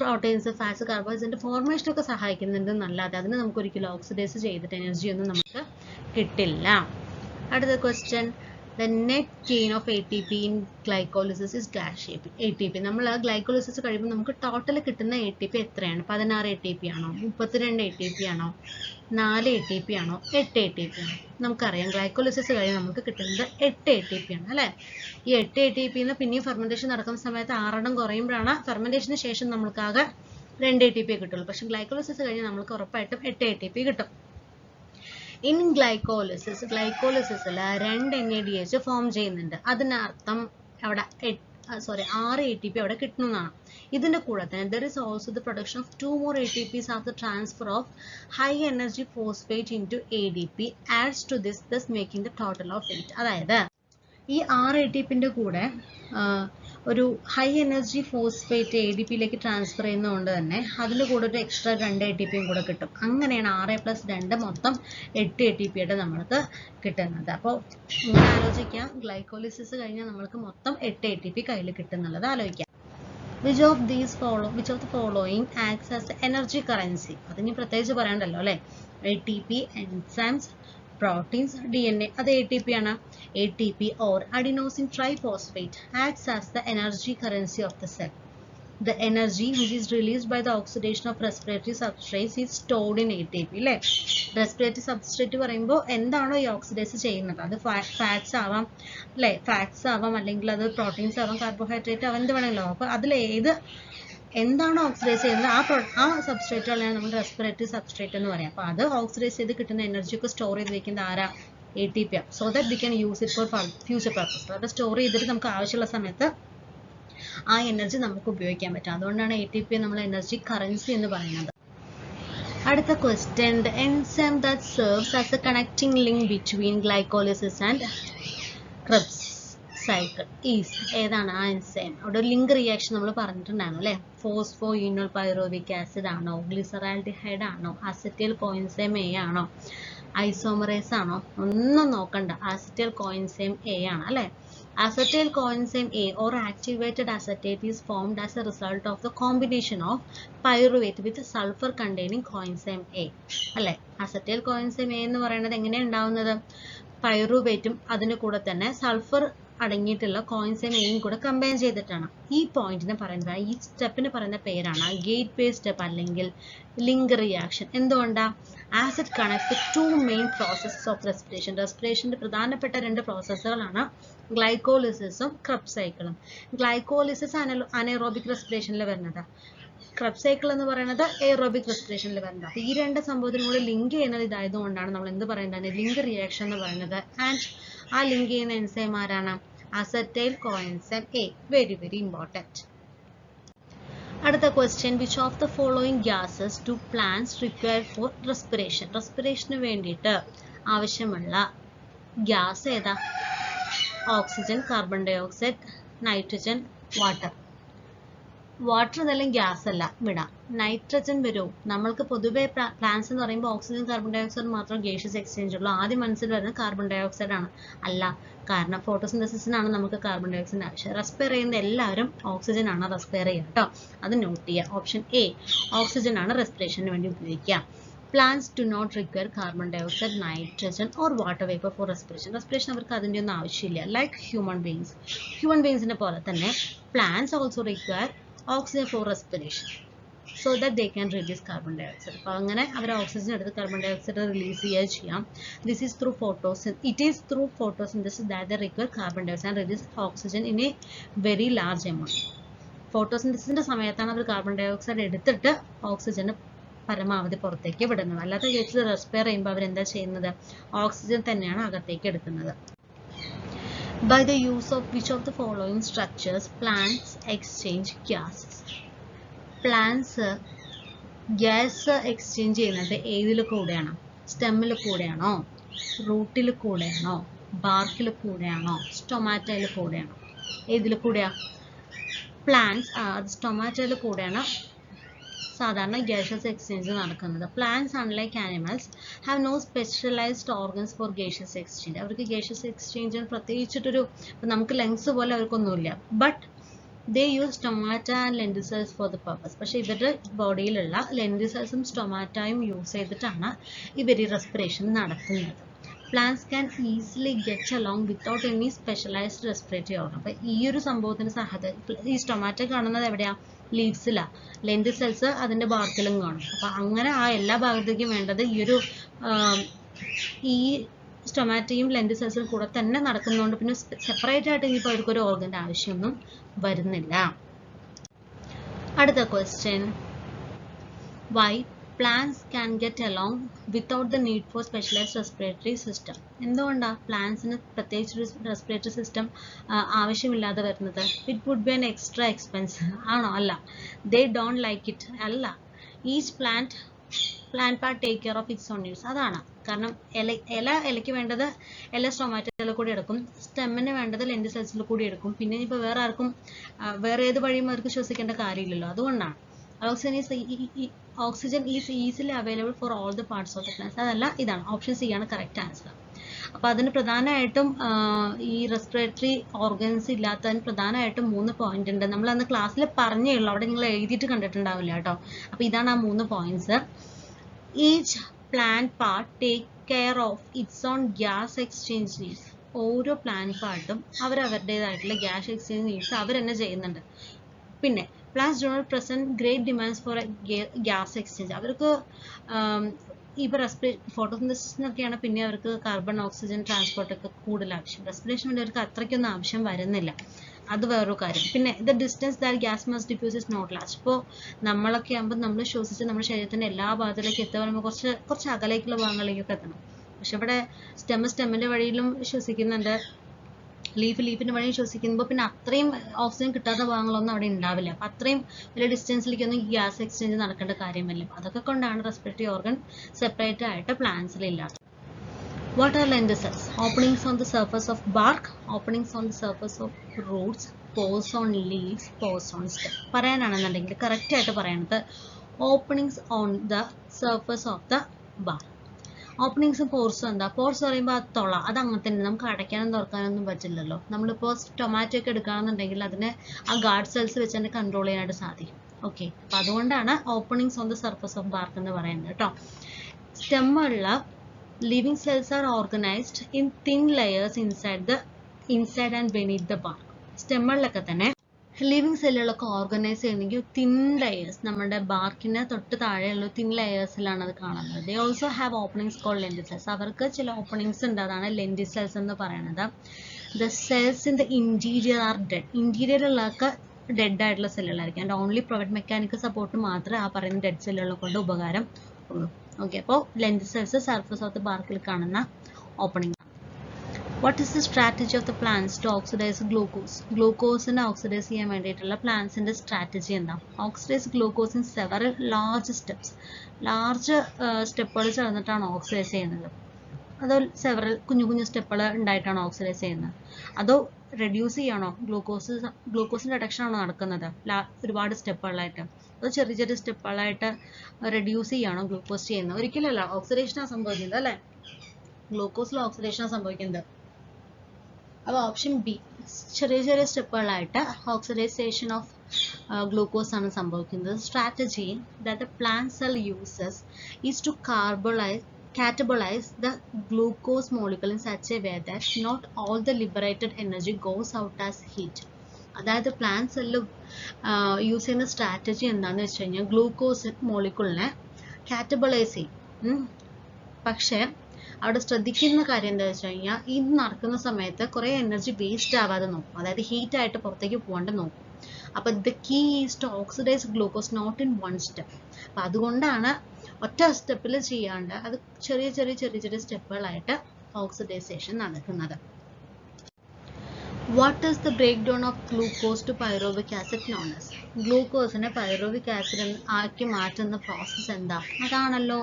പ്രോട്ടീൻസ്, ഫാറ്റ്സ്, കാർബോഹൈഡ്രേറ്റ്സിൻ്റെ ഫോർമേഷനൊക്കെ സഹായിക്കുന്നുണ്ട് എന്നല്ലാതെ അതിന് നമുക്ക് ഒരിക്കലും ഓക്സിഡൈസ് ചെയ്തിട്ട് എനർജി ഒന്നും നമുക്ക് കിട്ടില്ല. അടുത്ത question, the net gain of ATP in glycolysis is dash ATP. നമ്മൾ ഗ്ലൈക്കോളിസിസ് കഴിയുമ്പോൾ നമുക്ക് ടോട്ടൽ കിട്ടുന്ന ATP എത്രയാണ്? 16 ATP ആണോ, 32 ATP ആണോ, 4 ATP ആണോ, 8 ATP ആണോ? നമുക്കറിയാം ഗ്ലൈക്കോളിസിസ് കഴിഞ്ഞ് നമുക്ക് കിട്ടുന്നത് 8 ATP ആണ് അല്ലേ? ഈ 8 ATP പിന്നെയും ഫെർമെൻറ്റേഷൻ നടക്കുന്ന സമയത്ത് 6 കുറയുമ്പോഴാണ് ഫെർമെൻറ്റേഷന് ശേഷം നമുക്കാകെ 2 ATP കിട്ടുള്ളൂ. പക്ഷേ ഗ്ലൈക്കോളിസിസ് കഴിഞ്ഞ് നമുക്ക് ഉറപ്പായിട്ടും 8 ATP കിട്ടും. ഇൻ ഗ്ലൈക്കോളിസിസിൽ 2 NADH ഫോം ചെയ്യുന്നുണ്ട്. അതിനർത്ഥം അവിടെ 6 ATP അവിടെ കിട്ടുന്നതാണ്. ഇതിൻ്റെ കൂടെ തന്നെ there is also the production of 2 more ATPs after transfer of high energy phosphate into ADP adds to this, thus making the total of 8. അതായത് ഈ 6 ATPൻ്റെ കൂടെ ഒരു ഹൈ എനർജി ഫോസ്ഫേറ്റ് ADPയിലേക്ക് ട്രാൻസ്ഫർ ചെയ്യുന്നതുകൊണ്ട് തന്നെ അതിൻ്റെ കൂടെ ഒരു എക്സ്ട്രാ 2 ATPയും കൂടെ കിട്ടും. അങ്ങനെയാണ് 6+2 മൊത്തം 8 ATP ആയിട്ട് നമ്മൾക്ക് കിട്ടുന്നത്. അപ്പോൾ ഇങ്ങനെ ആലോചിക്കാം, ഗ്ലൈക്കോളിസിസ് കഴിഞ്ഞാൽ നമ്മൾക്ക് മൊത്തം 8 ATP കയ്യിൽ കിട്ടുന്നുള്ളത് ആലോചിക്കാം. Which of the following acts as the energy currency? അതിന് പ്രത്യേകിച്ച് പറയണ്ടല്ലോ അല്ലേ? ATP, enzymes, proteins, DNA. അത് ATP ആണ്. ATP or adenosine triphosphate acts as the energy currency of the cell. The energy which is released by the oxidation of respiratory substrates is stored in ATP. അല്ലേ? Respiratory substrate പറയുമ്പോൾ എന്താണോ ഈ oxidise ചെയ്യുന്നത്, അത് fats ആവാം അല്ലേ, fats ആവാം, അല്ലെങ്കിൽ അത് പ്രോട്ടീൻസ് ആവാം, കാർബോഹൈഡ്രേറ്റ് ആവാം, എന്ത് വേണമെങ്കിലും. അപ്പോൾ അതിലേത് എന്താണോ ഓക്സിഡൈസ് ചെയ്യുന്നത് ആ സബ്സ്ട്രേറ്റുകളാണ് നമ്മൾ റെസ്പിറേറ്ററി സബ്സ്ട്രേറ്റ് എന്ന് പറയാം. അപ്പോൾ അത് ഓക്സിഡൈസ് ചെയ്ത് കിട്ടുന്ന എനർജിയൊക്കെ സ്റ്റോർ ചെയ്ത് വെക്കുന്നത് ആരാ? ATP. So that we can use it for future purpose. അത് സ്റ്റോർ ചെയ്തിട്ട് നമുക്ക് ആവശ്യമുള്ള സമയത്ത് ആ എനർജി നമുക്ക് ഉപയോഗിക്കാൻ പറ്റും. അതുകൊണ്ടാണ് ATP നമ്മൾ എനർജി കറൻസി എന്ന് പറയുന്നത്. അടുത്ത question, the enzyme that serves as a connecting link between glycolysis and Krebs cycle is, ഏതാണ് ആ എൻസൈം? അവിടെ ഒരു ലിങ്ക് റിയാക്ഷൻ നമ്മൾ പറഞ്ഞിട്ടുണ്ടായിരുന്നു അല്ലേ? ഫോസ്ഫോഇനോൾ പൈറുവിക് ആസിഡ് ആണോ, ഗ്ലിസറാൽഡിഹൈഡ് ആണോ, അസറ്റൈൽ കോഎൻസൈം A ആണോ, ഐസോമറേസ് ആണോ? ഒന്നും നോക്കണ്ട, അസറ്റൈൽ കോഎൻസൈം A ആണ് അല്ലേ? Acetyl coenzyme A or activated acetate is formed as a result of the combination of pyruvate with sulfur containing coenzyme A. അല്ലേ? Acetyl coenzyme A എന്ന് പറയുന്നത് എങ്ങനെയാണ് ഉണ്ടാവുന്നത്? പൈറുവേറ്റും അതിൻ്റെ കൂടെ തന്നെ സൾഫർ അടങ്ങിയിട്ടുള്ള കോയിൻസൈം എയും കൂടെ കമ്പൈൻ ചെയ്തിട്ടാണ്. ഈ പോയിന്റിന് പറയുന്നത്, ഈ സ്റ്റെപ്പിന് പറയുന്ന പേരാണ് ഗേറ്റ് വേ സ്റ്റെപ്പ് അല്ലെങ്കിൽ ലിങ്ക് റിയാക്ഷൻ. എന്തുകൊണ്ടാണ്? As it connect the 2 main processes of respiration. റെസ്പിറേഷൻ്റെ പ്രധാനപ്പെട്ട 2 പ്രോസസ്സുകളാണ് ഗ്ലൈക്കോളിസിസും ക്രെബ്സ് സൈക്കിളും. ഗ്ലൈക്കോളിസിസ് അനൈറോബിക് റെസ്പിറേഷനിൽ വരുന്നത്, ക്രെബ്സ് സൈക്കിൾ എന്ന് പറയുന്നത് എയറോബിക് റെസ്പിറേഷനിൽ വരുന്നത്. അപ്പോൾ ഈ 2 സംഭവത്തിനും കൂടെ ലിങ്ക് ചെയ്യുന്നത് ഇതായതുകൊണ്ടാണ് നമ്മൾ എന്ത് പറയുന്നത്? ലിങ്ക് റിയാക്ഷൻ എന്ന് പറയുന്നത്. ആൻഡ് ആ ലിങ്ക് ചെയ്യുന്ന എൻസൈം ആരാണ്? Acetyl coenzyme A. Very very important. അടുത്ത question, which of the following gases do plants require for respiration? റെസ്പിറേഷന് വേണ്ടിയിട്ട് ആവശ്യമുള്ള ഗ്യാസ് ഏതാ? Oxygen, carbon dioxide, nitrogen, water. Water ഇതെല്ലാം ഗ്യാസ് അല്ല, വിടാം. നൈട്രജൻ വരും. നമ്മൾക്ക് പൊതുവെ പ്ലാന്റ്സ് എന്ന് പറയുമ്പോൾ ഓക്സിജൻ, കാർബൺ ഡൈ ഓക്സൈഡ് മാത്രം ഗേഷ്യസ് എക്സ്ചേഞ്ച് ഉള്ളൂ. ആദ്യം മനസ്സിൽ വരുന്നത് കാർബൺ ഡൈ ഓക്സൈഡ് ആണ്. അല്ല, കാരണം ഫോട്ടോസിന്തസിസിനാണ് നമുക്ക് കാർബൺ ഡൈ ഓക്സൈഡ് ആവശ്യം. റെസ്പയർ ചെയ്യുന്ന എല്ലാവരും ഓക്സിജൻ ആണ് റെസ്പയർ ചെയ്യുക കേട്ടോ. അത് നോട്ട് ചെയ്യുക. ഓപ്ഷൻ A, ഓക്സിജൻ ആണ് റെസ്പിറേഷന് വേണ്ടി ഉപയോഗിക്കുക. Plants do not require carbon dioxide, nitrogen or water vapor for respiration. Respiration അവർക്ക് അതിൻ്റെ ഒന്നും ആവശ്യമില്ല. Like human beings. Human beings-നെ പോലെ തന്നെ plants also require oxygen for respiration so that they can release carbon dioxide. അപ്പോൾ അങ്ങനെ അവർ ഓക്സിജൻ എടുത്ത് carbon dye oxide release ചെയ്യുക ചെയ്യാം. This is through photosynthesis that they require carbon dioxide and release oxygen in a very large amount. ഫോട്ടോസിന്തസിസിൻ്റെ സമയത്താണ് അവർ carbon dye oxide എടുത്തിട്ട് ഓക്സിജന് പരമാവധി പുറത്തേക്ക് വിടുന്നത്. അല്ലാത്ത കേസിൽ റെസ്പയർ ചെയ്യുമ്പോൾ അവരെന്താ ചെയ്യുന്നത്? ഓക്സിജൻ തന്നെയാണ് അകത്തേക്ക് എടുക്കുന്നത്. By the use of which of the following structures plants exchange gases? Plants gas exchange ചെയ്യുന്നത് ഏതിൽ കൂടെയാണ്? സ്റ്റെമ്മിൽ കൂടെയാണോ, റൂട്ടിൽ കൂടെയാണോ, ബാർക്കിൽ കൂടെയാണോ, സ്റ്റൊമാറ്റയിൽ കൂടെയാണോ? ഏതിൽ കൂടെയാ? പ്ലാന്റ്സ് സ്റ്റൊമാറ്റയിൽ കൂടെയാണ് സാധാരണ ഗ്യാസസ് എക്സ്ചേഞ്ച് നടക്കുന്നത്. Plants unlike animals have no specialised organs for gases exchange. അവർക്ക് ഗ്യാസസ് എക്സ്ചേഞ്ചിന് പ്രത്യേകിച്ചിട്ടൊരു നമുക്ക് ലങ്സ് പോലെ അവർക്കൊന്നുമില്ല. But they use stomata and lenticels for the purpose. പക്ഷേ ഇവരുടെ ബോഡിയിലുള്ള ലെൻറ്റിസൽസും സ്റ്റൊമാറ്റയും യൂസ് ചെയ്തിട്ടാണ് ഇവർ റെസ്പിറേഷൻ നടത്തുന്നത്. Plants can easily get along without any specialised respiratory organ. അപ്പോൾ ഈ ഒരു സംഭവത്തിന് ഈ സ്റ്റൊമാറ്റ കാണുന്നത് എവിടെയാണ്? ലീവ്സിലാണ്. ലെൻറ്റിസൽസ് അതിൻ്റെ ബാർക്കിലും കാണും. അപ്പോൾ അങ്ങനെ ആ എല്ലാ ഭാഗത്തേക്കും വേണ്ടത് ഈ സ്റ്റൊമാറ്റയും ലെൻറ്റിസൽസും കൂടെ തന്നെ നടക്കുന്നതുകൊണ്ട് പിന്നെ സെപ്പറേറ്റ് ആയിട്ട് ഇനിയിപ്പോൾ അവർക്കൊരു ഓർഗൻ്റെ ആവശ്യമൊന്നും വരുന്നില്ല. അടുത്ത question, why plants can get along without the need for specialised respiratory system? എന്തുകൊണ്ടാണ് പ്ലാന്റ്സിന് പ്രത്യേകിച്ചൊരു റെസ്പിറേറ്ററി സിസ്റ്റം ആവശ്യമില്ലാതെ വരുന്നത്? It would be an extra expense ആണോ? അല്ല. ദേ ഡോണ്ട് ലൈക്ക് ഇറ്റ് അല്ല. Each plant part take care of its own needs. അതാണ് കാരണം. ഇലയ്ക്ക് വേണ്ടത് സ്റ്റൊമാറ്റയിൽ കൂടി എടുക്കും, സ്റ്റെമ്മിന് വേണ്ടത് ലെൻറ്റിസൽസിൽ കൂടി എടുക്കും. പിന്നെ ഇപ്പോൾ വേറെ ഏത് വഴിയും അവർക്ക് ശ്വസിക്കേണ്ട കാര്യമില്ലല്ലോ. അതുകൊണ്ടാണ് oxygen is easily available for all the parts of the plants. അതല്ല, ഇതാണ് ഓപ്ഷൻ സി ആണ് കറക്റ്റ് ആൻസർ. അപ്പോൾ അതിന് പ്രധാനമായിട്ടും ഈ റെസ്പിറേറ്ററി ഓർഗൻസ് ഇല്ലാത്തതിന് പ്രധാനമായിട്ടും 3 പോയിന്റ് ഉണ്ട്. നമ്മൾ അന്ന് ക്ലാസ്സിൽ പറഞ്ഞേ ഉള്ളൂ, അവിടെ നിങ്ങൾ എഴുതിയിട്ട് കണ്ടിട്ടുണ്ടാവില്ല കേട്ടോ. അപ്പോൾ ഇതാണ് ആ 3 points. Each plant part take care of its own gas exchange needs. ഓരോ പ്ലാന്റ് പാർട്ടും അവരവരുടേതായിട്ടുള്ള ഗ്യാസ് എക്സ്ചേഞ്ച് നീഡ്സ് അവർ തന്നെ ചെയ്യുന്നുണ്ട്. പിന്നെ plants do not present great demands for gas exchange. അവർക്ക് ഇപ്പോൾ ഫോട്ടോസിന്തസിസിനൊക്കെയാണ് പിന്നെ അവർക്ക് കാർബൺ ഓക്സിജൻ ട്രാൻസ്പോർട്ടൊക്കെ കൂടുതൽ ആവശ്യം. റെസ്പിറേഷൻ വേണ്ടി അവർക്ക് അത്രയ്ക്കൊന്നും ആവശ്യം വരുന്നില്ല. അത് വേറൊരു കാര്യം. പിന്നെ the distance that gas must diffuse is not large. ഇപ്പോൾ നമ്മളൊക്കെ ആകുമ്പോൾ നമ്മൾ ശ്വസിച്ച് നമ്മുടെ ശരീരത്തിൻ്റെ എല്ലാ ഭാഗത്തിലേക്ക് എത്തുമ്പോൾ കുറച്ച് അകലേക്കുള്ള ഭാഗങ്ങളിലേക്കൊക്കെ എത്തണം. പക്ഷെ ഇവിടെ സ്റ്റെമ്മിൻ്റെ വഴിയിലും ശ്വസിക്കുന്നുണ്ട്, ലീഫിൻ്റെ വഴി ശ്വസിക്കുമ്പോൾ പിന്നെ അത്രയും ഓക്സിജൻ കിട്ടാത്ത ഭാഗങ്ങളൊന്നും അവിടെ ഉണ്ടാവില്ല. അപ്പം അത്രയും വലിയ ഡിസ്റ്റൻസിലേക്കൊന്നും ഈ ഗ്യാസ് എക്സ്ചേഞ്ച് നടക്കേണ്ട കാര്യമില്ല. അതൊക്കെ കൊണ്ടാണ് റെസ്പിറേറ്ററി ഓർഗൻ സെപ്പറേറ്റ് ആയിട്ട് പ്ലാന്റ്സിലില്ലാത്തത്. What are lenticels? Openings on the surface of bark, openings on the surface of roots, pores on leaves, pores on stem. പറയാനാണെന്നുണ്ടെങ്കിൽ കറക്റ്റ് ആയിട്ട് പറയുന്നത് openings on the surface of the bark. ഓപ്പണിങ്സും പോർസും എന്താ? Pores പറയുമ്പോൾ അത് തൊള, അത് അങ്ങനെ തന്നെ, നമുക്ക് അടയ്ക്കാനും തുറക്കാനൊന്നും പറ്റില്ലല്ലോ. നമ്മളിപ്പോൾ ടൊമാറ്റോ ഒക്കെ എടുക്കുകയാണെന്നുണ്ടെങ്കിൽ അതിനെ ആ ഗാർഡ് സെൽസ് വെച്ച് തന്നെ കൺട്രോൾ ചെയ്യാനായിട്ട് സാധിക്കും. ഓക്കെ, അപ്പം അതുകൊണ്ടാണ് openings on the surface of BARC എന്ന് പറയുന്നത് കേട്ടോ. സ്റ്റെമ്മുള്ള living cells are organized in thin layers inside and beneath the bark. സ്റ്റെമ്മിലൊക്കെ തന്നെ ലിവിങ് സെല്ലുകളൊക്കെ ഓർഗനൈസ് ചെയ്യണമെങ്കിൽ തിൻ ലെയേഴ്സ്, നമ്മുടെ ബാർക്കിന് തൊട്ട് താഴെയുള്ള തിൻ ലെയേഴ്സിലാണ് അത് കാണുന്നത്. They also have openings called lenticels. അവർക്ക് ചില ഓപ്പണിങ്സ് ഉണ്ട്, അതാണ് ലെൻറ്റിസൽസ് എന്ന് പറയുന്നത്. The cells in the interior are dead. ഇന്റീരിയറിലൊക്കെ ഡെഡ് ആയിട്ടുള്ള സെല്ലുകളായിരിക്കും. And only provide mechanical support മാത്രമേ ആ പറയുന്ന ഡെഡ് സെല്ലുകളെ കൊണ്ട് ഉപകാരം ഉള്ളൂ. ഓക്കെ, അപ്പോൾ ലെൻറ്റിസൽസ് സർഫസ് ഓഫ് ദ ബാർക്കിൽ കാണുന്ന opening. What is the strategy of the plants to oxidise glucose? ഗ്ലൂക്കോസിനെ ഓക്സിഡൈസ് ചെയ്യാൻ വേണ്ടിയിട്ടുള്ള പ്ലാന്റ്സിൻ്റെ സ്ട്രാറ്റജി എന്താ? Oxidise glucose in several large സ്റ്റെപ്പുകൾ ചേർന്നിട്ടാണ് ഓക്സിഡൈസ് ചെയ്യുന്നത്. അതോ സെവറൽ കുഞ്ഞു സ്റ്റെപ്പുകൾ ഉണ്ടായിട്ടാണ് ഓക്സിഡൈസ് ചെയ്യുന്നത്? അതോ റെഡ്യൂസ് ചെയ്യണോ? ഗ്ലൂക്കോസിൻ്റെ റിഡക്ഷൻ ആണോ നടക്കുന്നത് ഒരുപാട് സ്റ്റെപ്പുകളായിട്ട്? അത് ചെറിയ സ്റ്റെപ്പുകളായിട്ട് റെഡ്യൂസ് ചെയ്യണോ ഗ്ലൂക്കോസ് ചെയ്യുന്നത്? ഒരിക്കലല്ല, ഓക്സിഡേഷനാണ് സംഭവിക്കുന്നത് അല്ലേ? ഗ്ലൂക്കോസിൽ ഓക്സിഡേഷനാണ് സംഭവിക്കുന്നത്. അപ്പോൾ ഓപ്ഷൻ ബി, ചെറിയ സ്റ്റെപ്പുകളായിട്ട് ഓക്സിഡൈസേഷൻ ഓഫ് ഗ്ലൂക്കോസ് ആണ് സംഭവിക്കുന്നത്. Strategy that the plant cell uses is to catabolize the glucose molecule in such a way that not all the liberated energy goes out as heat. അതായത് plant cell use ചെയ്യുന്ന strategy എന്താണെന്ന് വെച്ച് കഴിഞ്ഞാൽ glucose മോളിക്യൂളിനെ കാറ്റബോളൈസ് ചെയ്യും. പക്ഷേ അവിടെ ശ്രദ്ധിക്കുന്ന കാര്യം എന്താ വെച്ച് കഴിഞ്ഞാൽ ഇത് നടക്കുന്ന സമയത്ത് കുറേ എനർജി വേസ്റ്റ് ആവാതെ നോക്കും, അതായത് ഹീറ്റ് ആയിട്ട് പുറത്തേക്ക് പോകാണ്ട് നോക്കും. അപ്പോൾ the key is to oxidise glucose not in one step. അപ്പം അതുകൊണ്ടാണ് ഒറ്റ സ്റ്റെപ്പിൽ ചെയ്യാണ്ട് അത് ചെറിയ സ്റ്റെപ്പുകളായിട്ട് ഓക്സിഡൈസേഷൻ നടക്കുന്നത്. What is the breakdown of glucose to pyruvic acid known as? ഗ്ലൂക്കോസിനെ പൈറുവിക് ആസിഡ് ആക്കി മാറ്റുന്ന പ്രോസസ്സ് എന്താ? അതാണല്ലോ